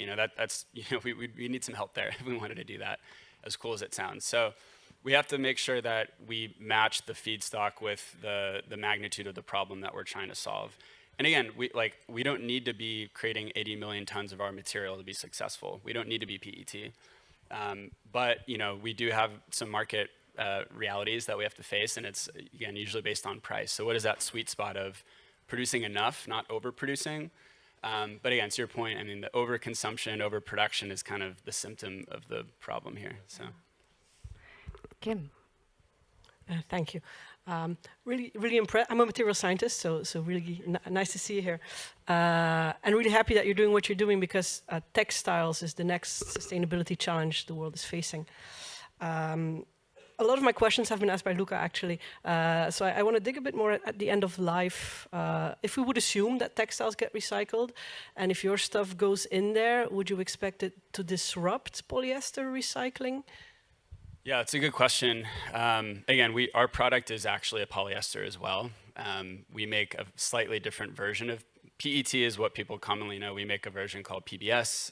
We need some help there if we wanted to do that, as cool as it sounds. So we have to make sure that we match the feedstock with the magnitude of the problem that we're trying to solve. And again, we don't need to be creating 80 million tons of our material to be successful. We don't need to be PET. But we do have some market realities that we have to face, and it's, again, usually based on price. So what is that sweet spot of producing enough, not overproducing? But again, to your point, I mean, the overconsumption, overproduction is kind of the symptom of the problem here. So, Kim. Thank you. Really, really impressed. I'm a material scientist, so really nice to see you here. And really happy that you're doing what you're doing, because textiles is the next sustainability challenge the world is facing. A lot of my questions have been asked by Luca, actually. So I want to dig a bit more at the end of life. If we would assume that textiles get recycled, and if your stuff goes in there, would you expect it to disrupt polyester recycling? Yeah, it's a good question. Again, our product is actually a polyester as well. We make a slightly different version of PET is what people commonly know. We make a version called PBS.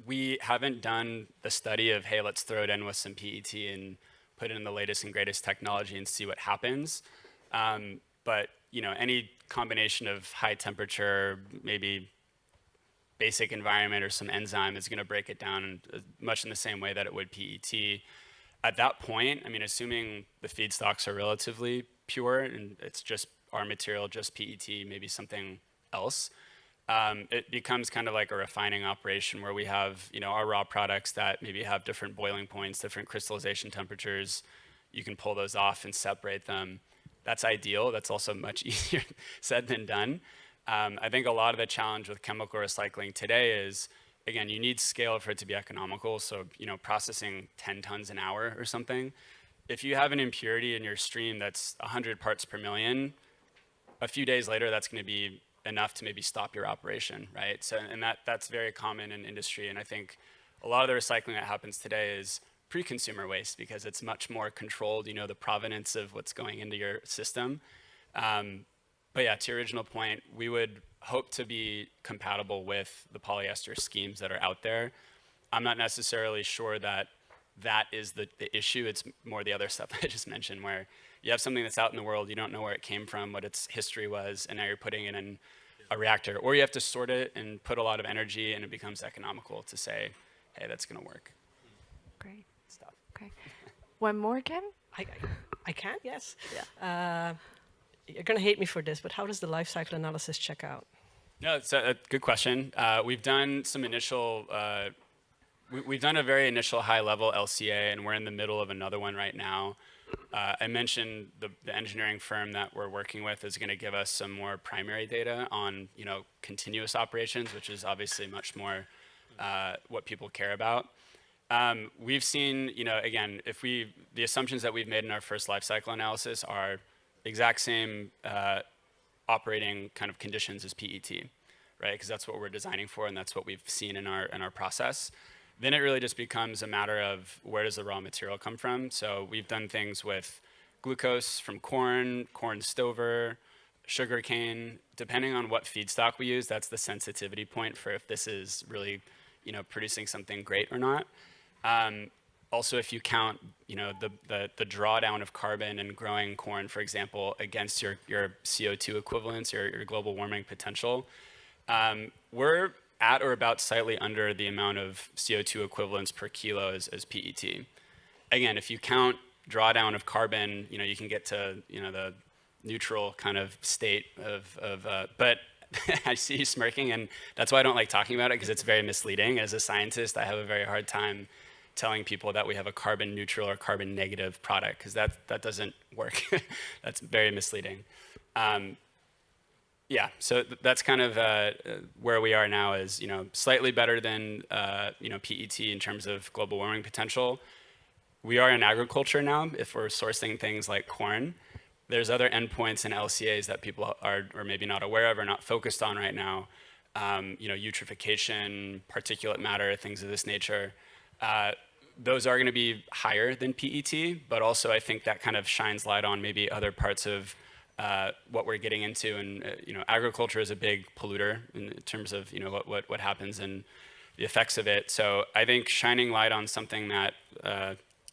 We haven't done the study of, hey, let's throw it in with some PET and put it in the latest and greatest technology and see what happens. But any combination of high temperature, maybe basic environment or some enzyme is going to break it down much in the same way that it would PET. At that point, I mean, assuming the feedstocks are relatively pure and it's just our material, just PET, maybe something else, it becomes kind of like a refining operation where we have our raw products that maybe have different boiling points, different crystallization temperatures. You can pull those off and separate them. That's ideal. That's also much easier said than done. I think a lot of the challenge with chemical recycling today is, again, you need scale for it to be economical. So, processing 10 tons an hour or something. If you have an impurity in your stream that's 100 parts per million, a few days later, that's going to be enough to maybe stop your operation, right? So, and that's very common in industry. And I think a lot of the recycling that happens today is pre-consumer waste because it's much more controlled, the provenance of what's going into your system. But yeah, to your original point, we would hope to be compatible with the polyester schemes that are out there. I'm not necessarily sure that is the issue. It's more the other stuff that I just mentioned, where you have something that's out in the world, you don't know where it came from, what its history was, and now you're putting it in a reactor. Or you have to sort it and put a lot of energy, and it becomes economical to say, hey, that's going to work. Great. Stuff. Okay. One more, Kim? I can, yes. Yeah. You're going to hate me for this, but how does the life cycle analysis check out? No, it's a good question. We've done some initial, we've done a very initial high-level LCA, and we're in the middle of another one right now. I mentioned the engineering firm that we're working with is going to give us some more primary data on, continuous operations, which is obviously much more what people care about. We've seen, again, the assumptions that we've made in our first life cycle analysis are exact same operating kind of conditions as PET, right? Because that's what we're designing for, and that's what we've seen in our process. Then it really just becomes a matter of where does the raw material come from. So we've done things with glucose from corn stover, sugar cane. Depending on what feedstock we use, that's the sensitivity point for if this is really, producing something great or not. Also, if you count, the drawdown of carbon in growing corn, for example, against your CO2 equivalents, your global warming potential, we're at or about slightly under the amount of CO2 equivalents per kilo as PET. Again, if you count drawdown of carbon, you can get to, the neutral kind of state but I see you smirking, and that's why I don't like talking about it, because it's very misleading. As a scientist, I have a very hard time telling people that we have a carbon neutral or carbon negative product, because that doesn't work. That's very misleading. Yeah, so that's kind of where we are now, is slightly better than PET in terms of global warming potential. We are in agriculture now. If we're sourcing things like corn, there's other endpoints and LCAs that people are maybe not aware of or not focused on right now. Eutrophication, particulate matter, things of this nature. Those are going to be higher than PET, but also I think that kind of shines light on maybe other parts of what we're getting into. And agriculture is a big polluter in terms of what happens and the effects of it. So I think shining light on something that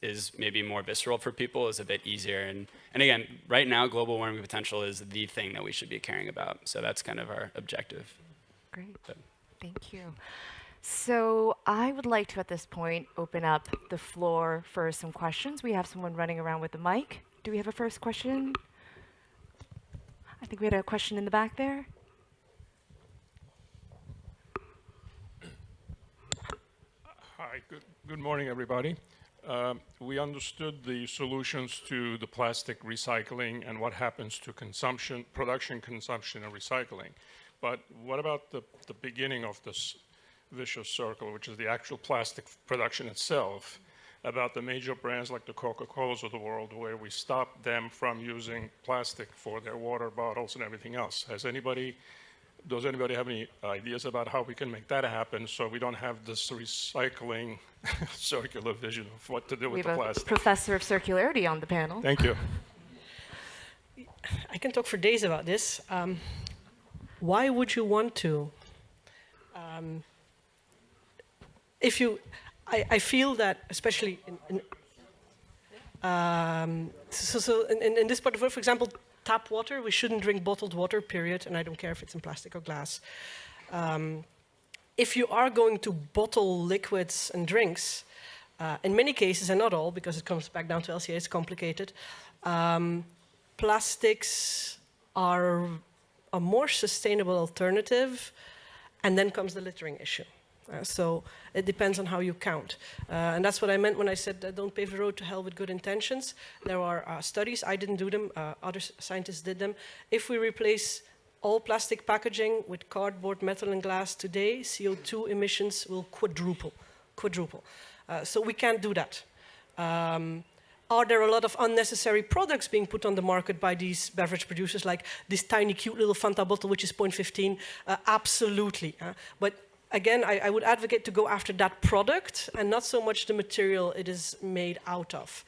is maybe more visceral for people is a bit easier. And again, right now, global warming potential is the thing that we should be caring about. So that's kind of our objective. Great. Thank you. So I would like to, at this point, open up the floor for some questions. We have someone running around with the mic. Do we have a first question? I think we had a question in the back there. Hi, good morning, everybody. We understood the solutions to the plastic recycling and what happens to consumption, production, consumption, and recycling. But what about the beginning of this vicious circle, which is the actual plastic production itself, about the major brands like the Coca-Colas of the world, where we stop them from using plastic for their water bottles and everything else? Does anybody have any ideas about how we can make that happen so we don't have this recycling circular vision of what to do with the plastic? We have a professor of circularity on the panel. Thank you. I can talk for days about this. Why would you want to? I feel that, especially in this part of the world, for example, tap water, we shouldn't drink bottled water, period, and I don't care if it's in plastic or glass. If you are going to bottle liquids and drinks, in many cases, and not all, because it comes back down to LCA, it's complicated, plastics are a more sustainable alternative, and then comes the littering issue. So it depends on how you count. And that's what I meant when I said don't pave the road to hell with good intentions. There are studies, I didn't do them, other scientists did them. If we replace all plastic packaging with cardboard, metal, and glass today, CO2 emissions will quadruple. So we can't do that. Are there a lot of unnecessary products being put on the market by these beverage producers, like this tiny, cute little Fanta bottle, which is 0.15? Absolutely. But again, I would advocate to go after that product and not so much the material it is made out of.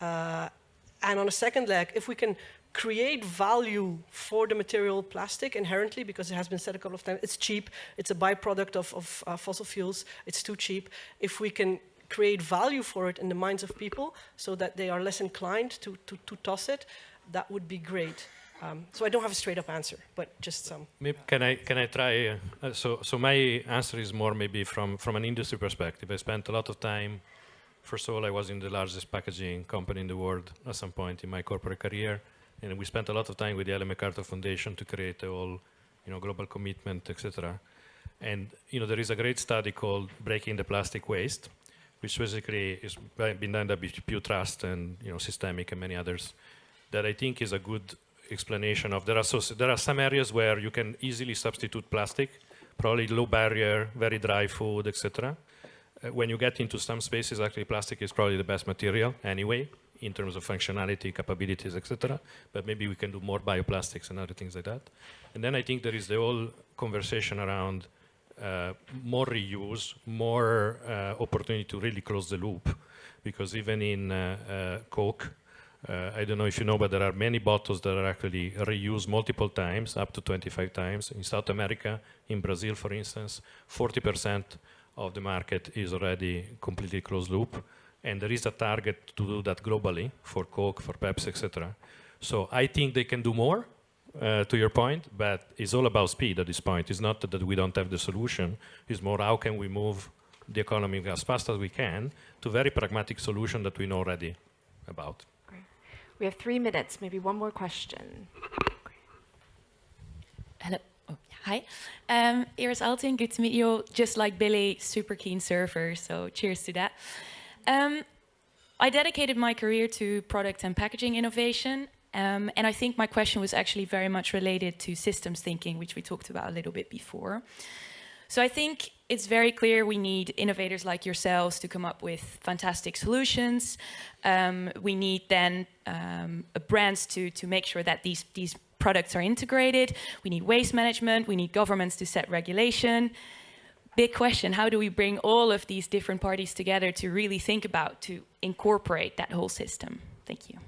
And on a second leg, if we can create value for the material plastic inherently, because it has been said a couple of times, it's cheap, it's a byproduct of fossil fuels, it's too cheap. If we can create value for it in the minds of people so that they are less inclined to toss it, that would be great. So I don't have a straight up answer, but just some. Maybe can I try? So my answer is more maybe from an industry perspective. I spent a lot of time. First of all, I was in the largest packaging company in the world at some point in my corporate career, and we spent a lot of time with the Ellen MacArthur Foundation to create a whole, global commitment, etc. And there is a great study called "Breaking the Plastic Waste," which basically is been done by Pew Trust and Systemic and many others. That I think is a good explanation of there are some areas where you can easily substitute plastic, probably low barrier, very dry food, etc. When you get into some spaces, actually plastic is probably the best material anyway in terms of functionality, capabilities, etc. But maybe we can do more bioplastics and other things like that. And then I think there is the whole conversation around more reuse, more opportunity to really close the loop, because even in Coke, I don't know if you know, but there are many bottles that are actually reused multiple times, up to 25 times. In South America, in Brazil, for instance, 40% of the market is already completely closed loop. And there is a target to do that globally for Coke, for Pepsi, etc. So I think they can do more, to your point, but it's all about speed at this point. It's not that we don't have the solution. It's more how can we move the economy as fast as we can to very pragmatic solution that we know already about. We have 3 minutes, maybe one more question. Hello. Oh, hi. Iris Alting, good to meet you. Just like Billy, super keen surfer, so cheers to that. I dedicated my career to product and packaging innovation, and I think my question was actually very much related to systems thinking, which we talked about a little bit before. So I think it's very clear we need innovators like yourselves to come up with fantastic solutions. We need then brands to make sure that these products are integrated. We need waste management. We need governments to set regulation. Big question, how do we bring all of these different parties together to really think about, to incorporate that whole system? Thank you.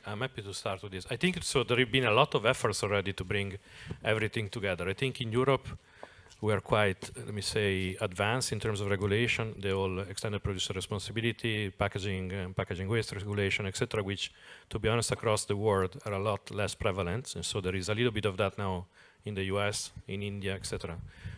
I'm happy to start with this. I think so. There have been a lot of efforts already to bring everything together. I think in Europe, we are quite, let me say, advanced in terms of regulation. The whole extended producer responsibility, packaging waste regulation, etc., which, to be honest, across the world are a lot less prevalent. And so there is a little bit of that now in the US, in India, etc.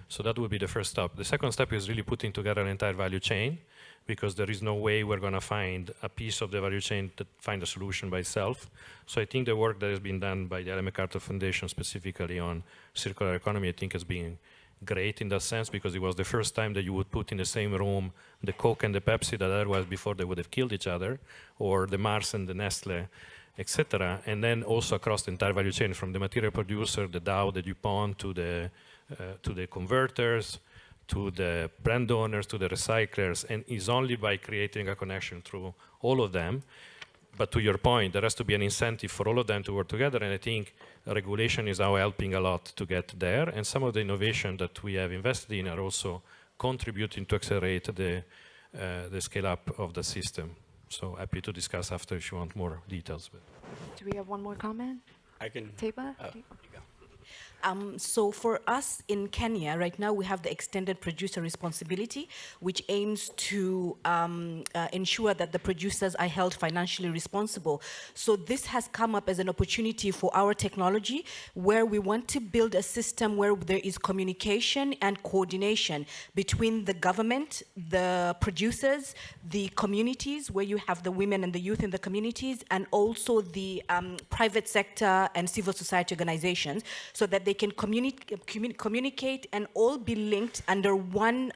So that would be the first step. The second step is really putting together an entire value chain, because there is no way we're going to find a piece of the value chain to find a solution by itself. So I think the work that has been done by the Ellen MacArthur Foundation specifically on circular economy, I think has been great in that sense, because it was the first time that you would put in the same room the Coke and the Pepsi that otherwise before they would have killed each other, or the Mars and the Nestle, etc. And then also across the entire value chain, from the material producer, the Dow, the DuPont, to the converters, to the brand owners, to the recyclers, and it's only by creating a connection through all of them. But to your point, there has to be an incentive for all of them to work together, and I think regulation is now helping a lot to get there, and some of the innovation that we have invested in are also contributing to accelerate the scale-up of the system. So happy to discuss after if you want more details. Do we have one more comment? I can. Teba? You go. So for us in Kenya, right now we have the extended producer responsibility, which aims to ensure that the producers are held financially responsible. So this has come up as an opportunity for our technology, where we want to build a system where there is communication and coordination between the government, the producers, the communities, where you have the women and the youth in the communities, and also the private sector and civil society organizations, so that they can communicate and all be linked under one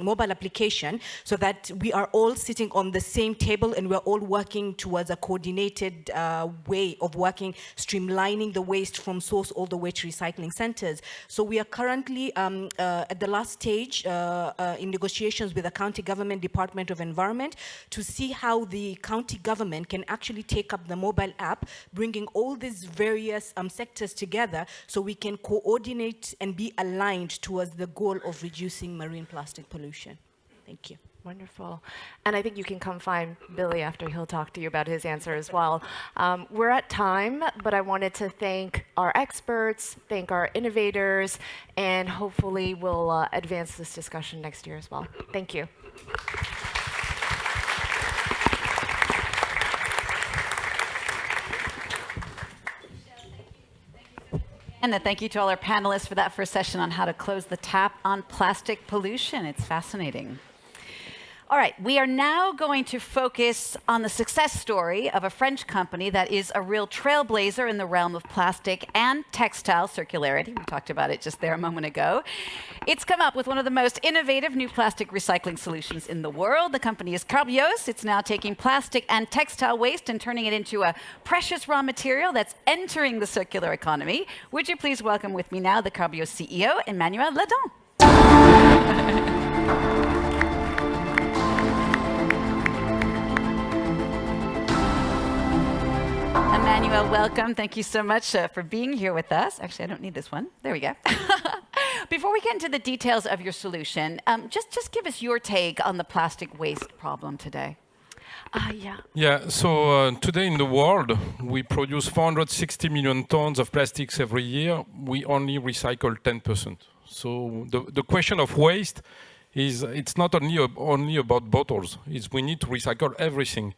mobile application, so that we are all sitting on the same table and we're all working towards a coordinated way of working, streamlining the waste from source all the way to recycling centers. So we are currently at the last stage in negotiations with the county government Department of Environment to see how the county government can actually take up the mobile app, bringing all these various sectors together so we can coordinate and be aligned towards the goal of reducing marine plastic pollution. Thank you. Wonderful. And I think you can come find Billy after he'll talk to you about his answer as well. We're at time, but I wanted to thank our experts, thank our innovators, and hopefully we'll advance this discussion next year as well. Thank you. And thank you to all our panelists for that first session on how to close the tap on plastic pollution. It's fascinating. All right, we are now going to focus on the success story of a French company that is a real trailblazer in the realm of plastic and textile circularity. We talked about it just there a moment ago. It's come up with one of the most innovative new plastic recycling solutions in the world. The company is Carbios. It's now taking plastic and textile waste and turning it into a precious raw material that's entering the circular economy. Would you please welcome with me now the Carbios CEO, Emmanuel Ladon. Emmanuel, welcome. Thank you so much for being here with us. Actually, I don't need this one. There we go. Before we get into the details of your solution, just give us your take on the plastic waste problem today. So today in the world, we produce 460 million tons of plastics every year. We only recycle 10%. So the question of waste is, it's not only about bottles. It's we need to recycle everything.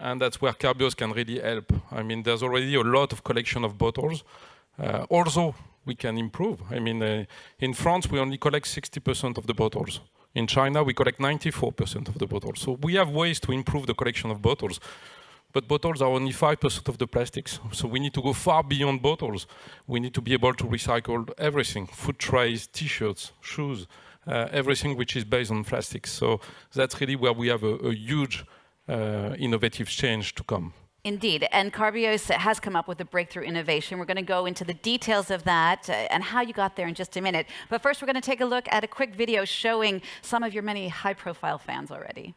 And that's where Carbios can really help. I mean, there's already a lot of collection of bottles. Also, we can improve. I mean, in France, we only collect 60% of the bottles. In China, we collect 94% of the bottles. So we have ways to improve the collection of bottles. but bottles are only 5% of the plastics. So we need to go far beyond bottles. We need to be able to recycle everything, food trays, t-shirts, shoes, everything which is based on plastics. So that's really where we have a huge innovative change to come. Indeed, and Carbios has come up with a breakthrough innovation. We're going to go into the details of that and how you got there in just a minute. But first, we're going to take a look at a quick video showing some of your many high-profile fans already.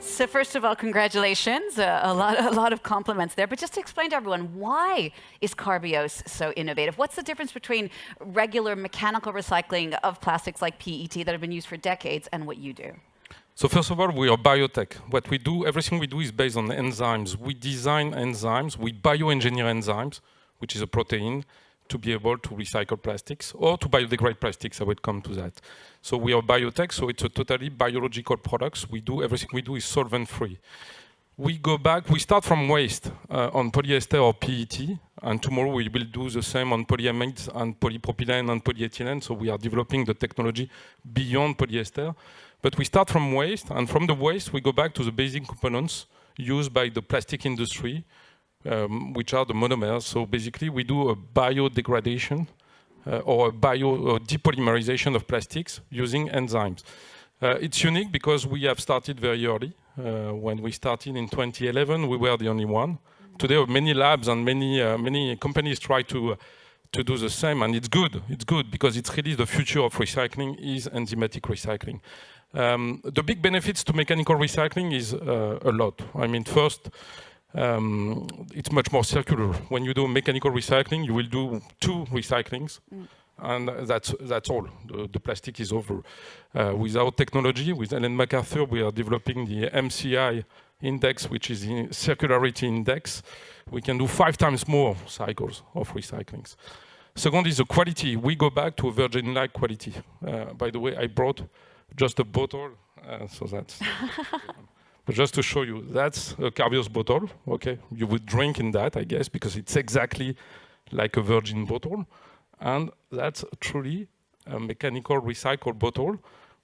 So first of all, congratulations. A lot of compliments there. But just to explain to everyone, why is Carbios so innovative? What's the difference between regular mechanical recycling of plastics like PET that have been used for decades and what you do? So first of all, we are biotech. What we do, everything we do is based on enzymes. We design enzymes, we bioengineer enzymes, which is a protein, to be able to recycle plastics or to biodegrade plastics. I will come to that. So we are biotech, so it's a totally biological products. We do everything we do is solvent-free. We go back, we start from waste on polyester or PET, and tomorrow we will do the same on polyamides and polypropylene and polyethylene. So we are developing the technology beyond polyester. But we start from waste, and from the waste we go back to the basic components used by the plastic industry, which are the monomers. So basically we do a biodegradation or a depolymerization of plastics using enzymes. It's unique because we have started very early. When we started in 2011, we were the only one. Today many labs and many companies try to do the same, and it's good. It's good because it's really the future of recycling is enzymatic recycling. The big benefits to mechanical recycling is a lot. I mean, first, it's much more circular. When you do mechanical recycling, you will do 2 recyclings, and that's all. The plastic is over. With our technology, with Ellen MacArthur, we are developing the MCI index, which is the circularity index. We can do 5 times more cycles of recyclings. Second is the quality. We go back to a virgin-like quality. By the way, I brought just a bottle, so that's... But just to show you, that's a Carbios bottle, okay? You would drink in that, I guess, because it's exactly like a virgin bottle. And that's truly a mechanical recycled bottle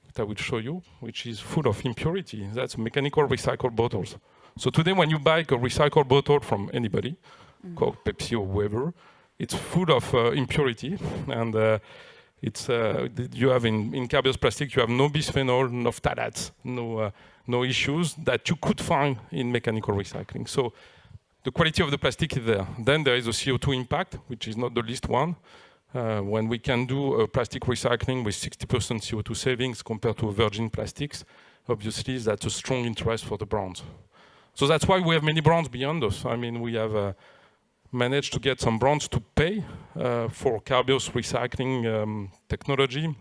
that I will show you, which is full of impurity. That's mechanical recycled bottles. So today when you buy a recycled bottle from anybody, Coke, Pepsi, or whoever, it's full of impurity. And you have in Carbios plastic, you have no bisphenol, no phthalates, no issues that you could find in mechanical recycling. So the quality of the plastic is there. Then there is a CO2 impact, which is not the least one. When we can do plastic recycling with 60% CO2 savings compared to virgin plastics, obviously that's a strong interest for the brands. So that's why we have many brands beyond us. I mean, we have managed to get some brands to pay for Carbios recycling technology,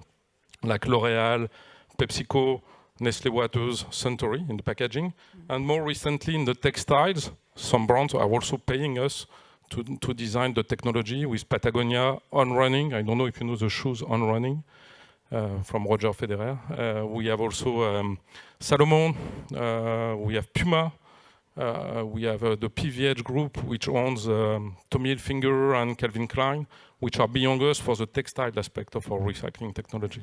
like L'Oréal, PepsiCo, Nestlé Waters, Suntory in the packaging. And more recently in the textiles, some brands are also paying us to design the technology with Patagonia On Running. I don't know if you know the shoes On Running from Roger Federer. We have also Salomon, we have Puma, we have the PVH group, which owns Tommy Hilfiger and Calvin Klein, which are beyond us for the textile aspect of our recycling technology.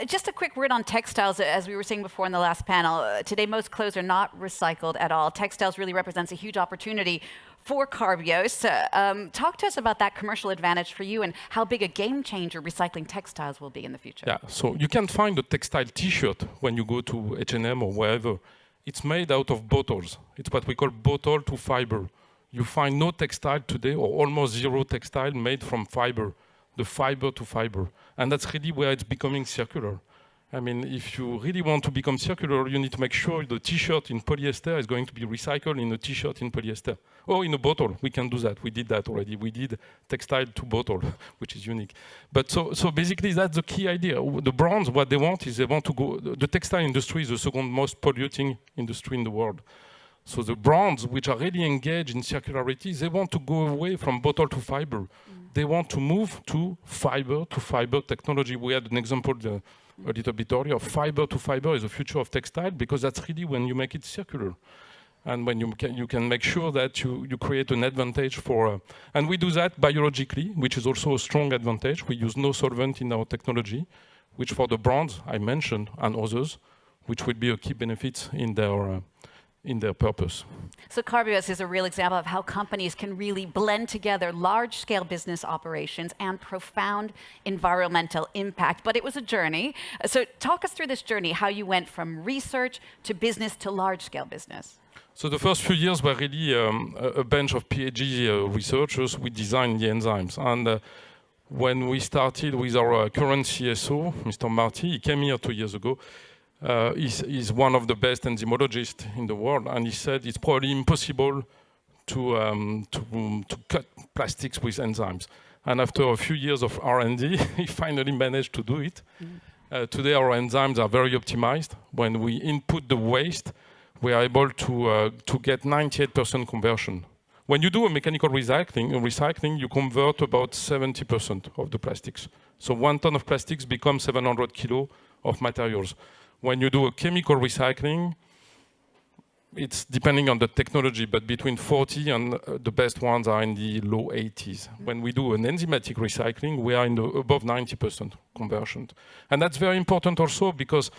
Just a quick word on textiles. As we were saying before in the last panel, today most clothes are not recycled at all. Textiles really represents a huge opportunity for Carbios. Talk to us about that commercial advantage for you and how big a game changer recycling textiles will be in the future. Yeah, so you can find a textile t-shirt when you go to H&M or wherever. It's made out of bottles. It's what we call bottle to fiber. You find no textile today, or almost zero textile made from fiber, the fiber to fiber. And that's really where it's becoming circular. I mean, if you really want to become circular, you need to make sure the t-shirt in polyester is going to be recycled in a t-shirt in polyester. Or in a bottle, we can do that. We did that already. We did textile to bottle, which is unique. But so basically that's the key idea. The brands, what they want is they want to go, the textile industry is the second most polluting industry in the world. So the brands which are really engaged in circularity, they want to go away from bottle to fiber. They want to move to fiber technology. We had an example a little bit earlier. Fiber to fiber is the future of textile because that's really when you make it circular. And when you can make sure that you create an advantage for, and we do that biologically, which is also a strong advantage. We use no solvent in our technology, which for the brands I mentioned and others, which will be a key benefit in their purpose. So Carbios is a real example of how companies can really blend together large-scale business operations and profound environmental impact. But it was a journey. So talk us through this journey, how you went from research to business to large-scale business. So the first few years were really a bunch of PhD researchers. We designed the enzymes. And when we started with our current CSO, Mr. Marty, he came here 2 years ago. He's one of the best enzymologists in the world, and he said it's probably impossible to cut plastics with enzymes. And after a few years of R&D, he finally managed to do it. Today, our enzymes are very optimized. When we input the waste, we are able to get 98% conversion. When you do a mechanical recycling, you convert about 70% of the plastics. So 1 ton of plastics becomes 700 kilo of materials. When you do a chemical recycling, it's depending on the technology, but between 40 and the best ones are in the low 80s. When we do an enzymatic recycling, we are in the above 90% conversion. And that's very important also because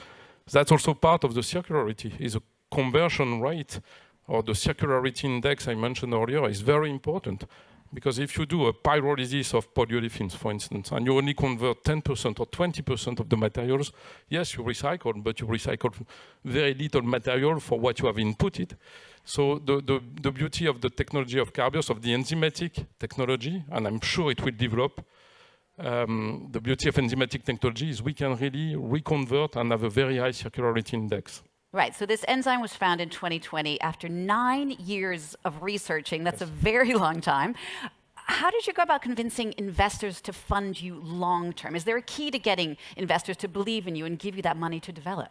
that's also part of the circularity, is a conversion rate, or the circularity index I mentioned earlier is very important. Because if you do a pyrolysis of polyolefins, for instance, and you only convert 10% or 20% of the materials, yes, you recycle, but you recycle very little material for what you have inputted. So the beauty of the technology of Carbios, of the enzymatic technology, and I'm sure it will develop, the beauty of enzymatic technology is we can really reconvert and have a very high circularity index. Right, so this enzyme was found in 2020 after 9 years of researching. That's a very long time. How did you go about convincing investors to fund you long term? Is there a key to getting investors to believe in you and give you that money to develop?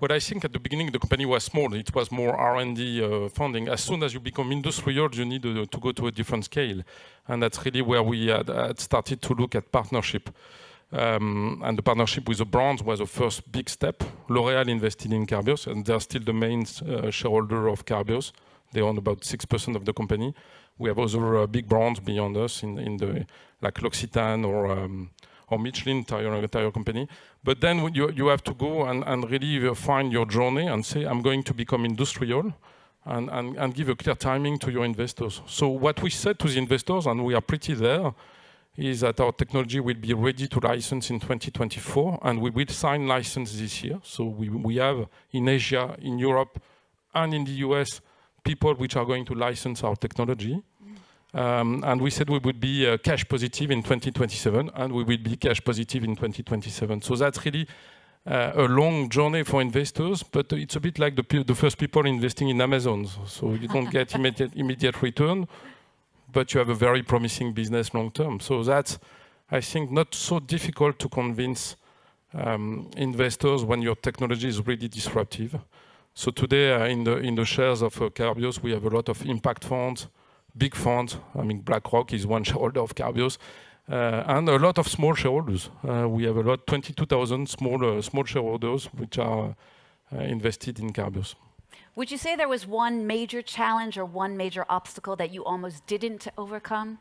Well, I think at the beginning the company was small. It was more R&D funding. As soon as you become industrial, you need to go to a different scale. And that's really where we had started to look at partnership. And the partnership with the brands was the first big step. L'Oréal invested in Carbios, and they're still the main shareholder of Carbios. They own about 6% of the company. We have other big brands beyond us in the like L'Occitane or Michelin tire company. But then you have to go and really find your journey and say, I'm going to become industrial, and give a clear timing to your investors. So what we said to the investors, and we are pretty there, is that our technology will be ready to license in 2024, and we will sign license this year. So we have in Asia, in Europe, and in the US, people which are going to license our technology. And we said we would be cash positive in 2027, and we will be cash positive in 2027. So that's really a long journey for investors, but it's a bit like the first people investing in Amazon. So you don't get immediate return, but you have a very promising business long term. So that's, I think, not so difficult to convince investors when your technology is really disruptive. So today, in the shares of Carbios, we have a lot of impact funds, big funds. I mean, BlackRock is one shareholder of Carbios, and a lot of small shareholders. We have 22,000 small shareholders which are invested in Carbios. Would you say there was one major challenge or one major obstacle that you almost didn't overcome?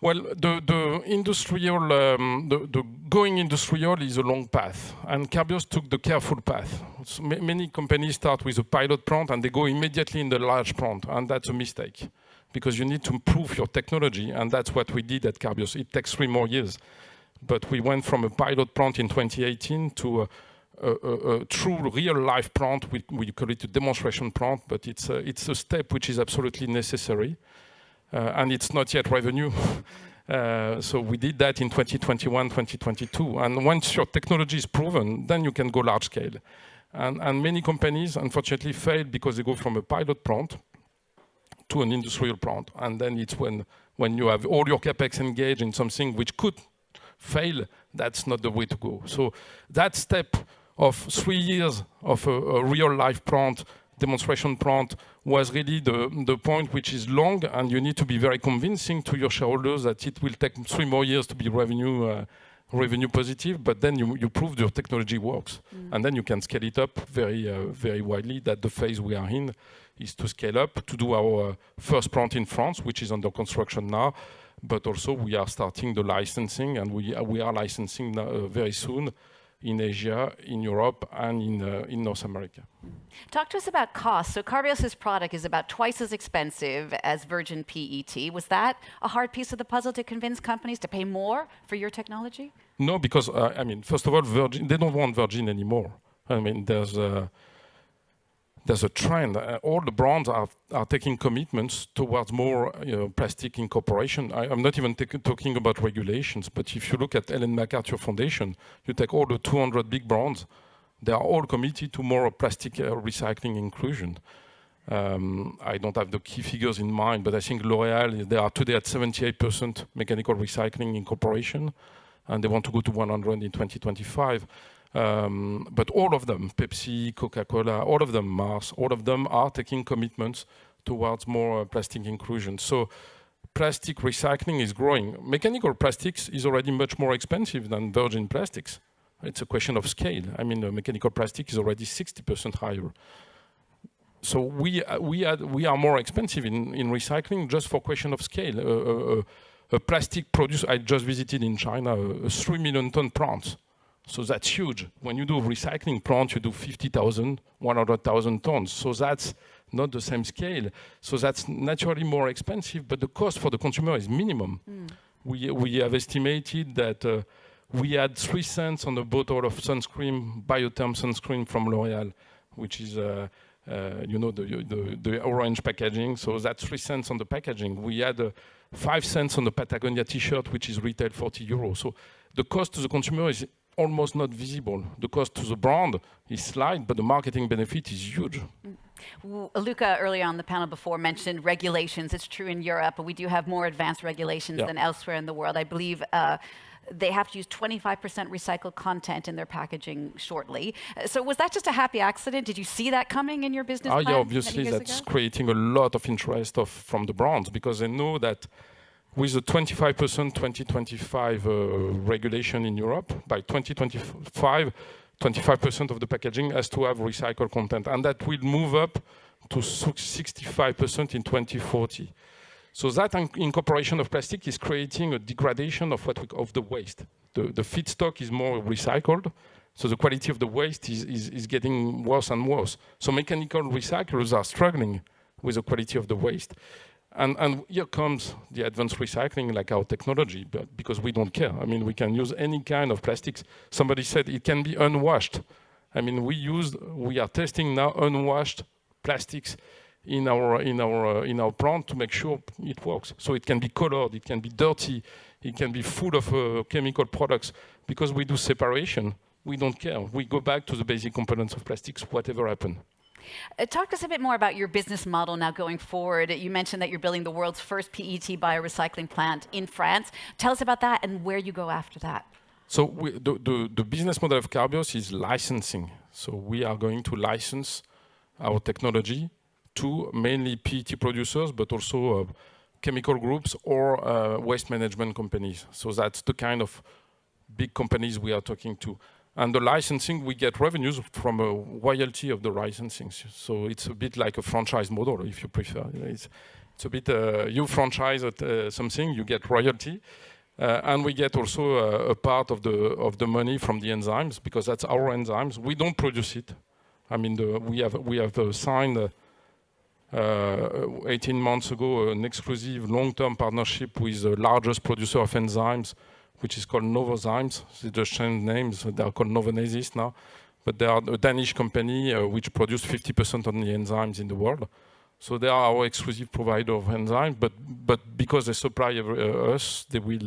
Well, the going industrial is a long path, and Carbios took the careful path. So many companies start with a pilot plant and they go immediately in the large plant, and that's a mistake because you need to improve your technology, and that's what we did at Carbios. It takes 3 more years, but we went from a pilot plant in 2018 to a true real-life plant. We call it a demonstration plant, but it's a step which is absolutely necessary. And it's not yet revenue. So we did that in 2021, 2022. And once your technology is proven, then you can go large scale. And many companies, unfortunately, fail because they go from a pilot plant to an industrial plant. And then it's when you have all your CapEx engaged in something which could fail, that's not the way to go. So that step of 3 years of a real-life plant, demonstration plant, was really the point which is long, and you need to be very convincing to your shareholders that it will take 3 more years to be revenue positive, but then you prove your technology works. And then you can scale it up very widely. That the phase we are in is to scale up, to do our first plant in France, which is under construction now, but also we are starting the licensing, and we are licensing very soon in Asia, in Europe, and in North America. Talk to us about cost. So Carbios' product is about twice as expensive as virgin PET. Was that a hard piece of the puzzle to convince companies to pay more for your technology? No, because, I mean, first of all, virgin, they don't want virgin anymore. I mean, there's a trend. All the brands are taking commitments towards more plastic incorporation. I'm not even talking about regulations, but if you look at Ellen MacArthur Foundation, you take all the 200 big brands, they are all committed to more plastic recycling inclusion. I don't have the key figures in mind, but I think L'Oréal, they are today at 78% mechanical recycling incorporation, and they want to go to 100 in 2025. But all of them, Pepsi, Coca-Cola, all of them, Mars, all of them are taking commitments towards more plastic inclusion. So plastic recycling is growing. Mechanical plastics is already much more expensive than virgin plastics. It's a question of scale. I mean, mechanical plastic is already 60% higher. So we are more expensive in recycling just for question of scale. A plastic producer, I just visited in China, a 3 million ton plant. So that's huge. When you do a recycling plant, you do 50,000, 100,000 tons. So that's not the same scale. So that's naturally more expensive, but the cost for the consumer is minimum. We have estimated that we had 3 cents on a bottle of sunscreen, Biotherm sunscreen from L'Oréal, which is the orange packaging. So that's 3 cents on the packaging. We had 5 cents on the Patagonia t-shirt, which is retail 40 euros. So the cost to the consumer is almost not visible. The cost to the brand is slight, but the marketing benefit is huge. Luca, earlier on the panel before, mentioned regulations. It's true in Europe, but we do have more advanced regulations than elsewhere in the world. I believe they have to use 25% recycled content in their packaging shortly. So was that just a happy accident? Did you see that coming in your business plan? Yeah, obviously that's creating a lot of interest from the brands, because they know that with the 25% 2025 regulation in Europe, by 2025, 25% of the packaging has to have recycled content, and that will move up to 65% in 2040. So that incorporation of plastic is creating a degradation of the waste. The feedstock is more recycled, so the quality of the waste is getting worse and worse. So mechanical recyclers are struggling with the quality of the waste. And here comes the advanced recycling, like our technology, but because we don't care. I mean, we can use any kind of plastics. Somebody said it can be unwashed. I mean, we are testing now unwashed plastics in our plant to make sure it works. So it can be colored, it can be dirty, it can be full of chemical products. Because we do separation, we don't care. We go back to the basic components of plastics, whatever happens. Talk to us a bit more about your business model now going forward. You mentioned that you're building the world's first PET biorecycling plant in France. Tell us about that and where you go after that. So the business model of Carbios is licensing. So we are going to license our technology to mainly PET producers, but also chemical groups or waste management companies. So that's the kind of big companies we are talking to. And the licensing, we get revenues from a royalty of the licensing. So it's a bit like a franchise model, if you prefer. It's a bit, you franchise something, you get royalty. And we get also a part of the money from the enzymes, because that's our enzymes. We don't produce it. I mean, we have signed 18 months ago an exclusive long-term partnership with the largest producer of enzymes, which is called Novozymes. They just changed names. They are called Novonesis now. But they are a Danish company which produces 50% of the enzymes in the world. So they are our exclusive provider of enzymes, but because they supply us, they will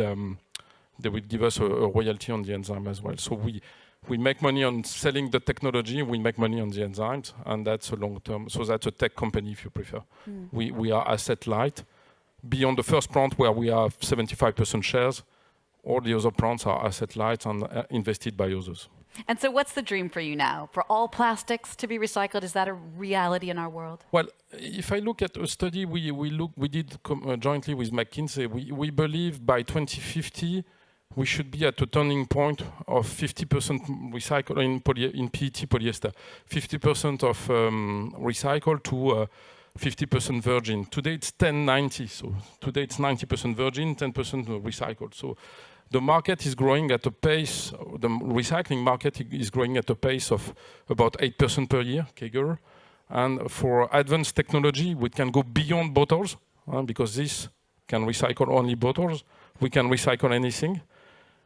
give us a royalty on the enzyme as well. So we make money on selling the technology, we make money on the enzymes, and that's a long term. So that's a tech company, if you prefer. We are asset light. Beyond the first plant where we have 75% shares, all the other plants are asset light and invested by others. And so what's the dream for you now? For all plastics to be recycled, is that a reality in our world? Well, if I look at a study we did jointly with McKinsey, we believe by 2050 we should be at a turning point of 50% recycled in PET polyester, 50% of recycled to 50% virgin. Today it's 10-90, so today it's 90% virgin, 10% recycled. So the market is growing at a pace, the recycling market is growing at a pace of about 8% per year, CAGR. And for advanced technology, we can go beyond bottles, because this can recycle only bottles. We can recycle anything.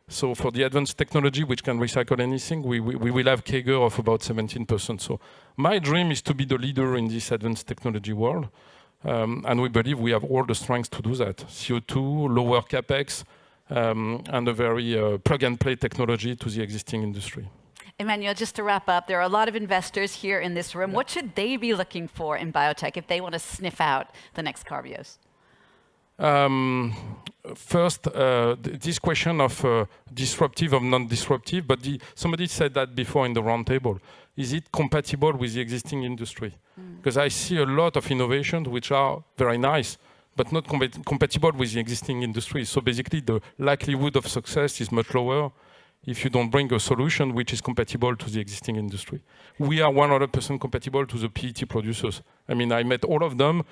So for the advanced technology, which can recycle anything, we will have CAGR of about 17%. So my dream is to be the leader in this advanced technology world. And we believe we have all the strengths to do that. CO2, lower CapEx, and a very plug-and-play technology to the existing industry. Emmanuel, just to wrap up, there are a lot of investors here in this room. What should they be looking for in biotech if they want to sniff out the next Carbios? First, this question of disruptive or non-disruptive, but somebody said that before in the roundtable. Is it compatible with the existing industry? Because I see a lot of innovations which are very nice, but not compatible with the existing industry. So basically, the likelihood of success is much lower if you don't bring a solution which is compatible to the existing industry. We are 100% compatible to the PET producers. I mean, I met all of them.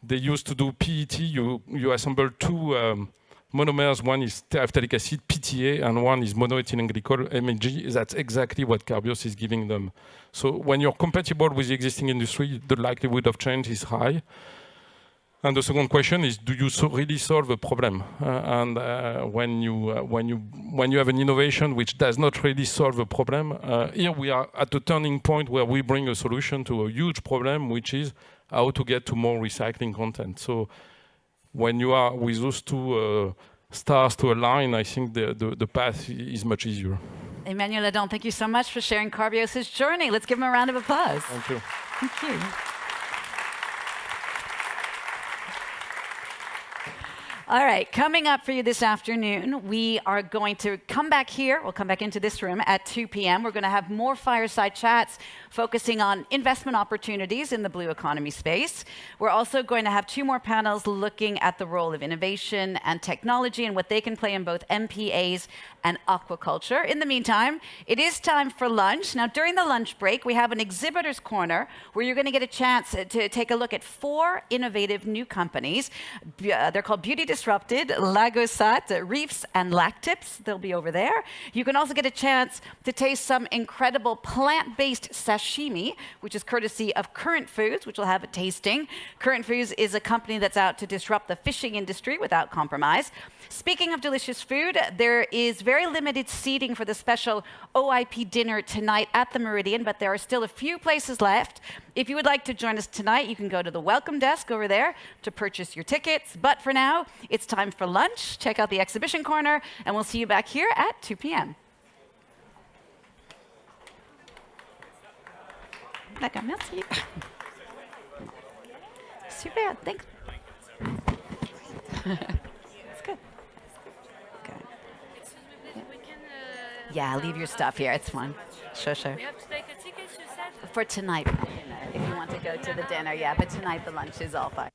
They used to do PET. You assemble two monomers. One is terephthalic acid, PTA, and one is monoethylene glycol, MEG. That's exactly what Carbios is giving them. So when you're compatible with the existing industry, the likelihood of change is high. And the second question is, do you really solve a problem? When you have an innovation which does not really solve a problem, here we are at a turning point where we bring a solution to a huge problem, which is how to get to more recycling content. So when you are with those two stars to align, I think the path is much easier. Emmanuel Ledon, thank you so much for sharing Carbios' journey. Let's give him a round of applause. Thank you. Thank you. All right, coming up for you this afternoon, we are going to come back here. We'll come back into this room at 2 p.m. We're going to have more fireside chats focusing on investment opportunities in the blue economy space. We're also going to have 2 more panels looking at the role of innovation and technology and what they can play in both MPAs and aquaculture. In the meantime, it is time for lunch. Now, during the lunch break, we have an exhibitor's corner where you're going to get a chance to take a look at 4 innovative new companies. They're called Beauty Disrupted, Lagosat, Reefs, and Lactips. They'll be over there. You can also get a chance to taste some incredible plant-based sashimi, which is courtesy of Current Foods, which will have a tasting. Current Foods is a company that's out to disrupt the fishing industry without compromise. Speaking of delicious food, there is very limited seating for the special OIP dinner tonight at the Meridian, but there are still a few places left. If you would like to join us tonight, you can go to the welcome desk over there to purchase your tickets. But for now, it's time for lunch. Check out the exhibition corner, and we'll see you back here at 2 p.m. D'accord, merci. Super, thanks. It's good. Good. Yeah, leave your stuff here. It's fine. Sure. We have to take a ticket, you said? For tonight, if you want to go to the dinner, yeah. But tonight, the lunch is all fine.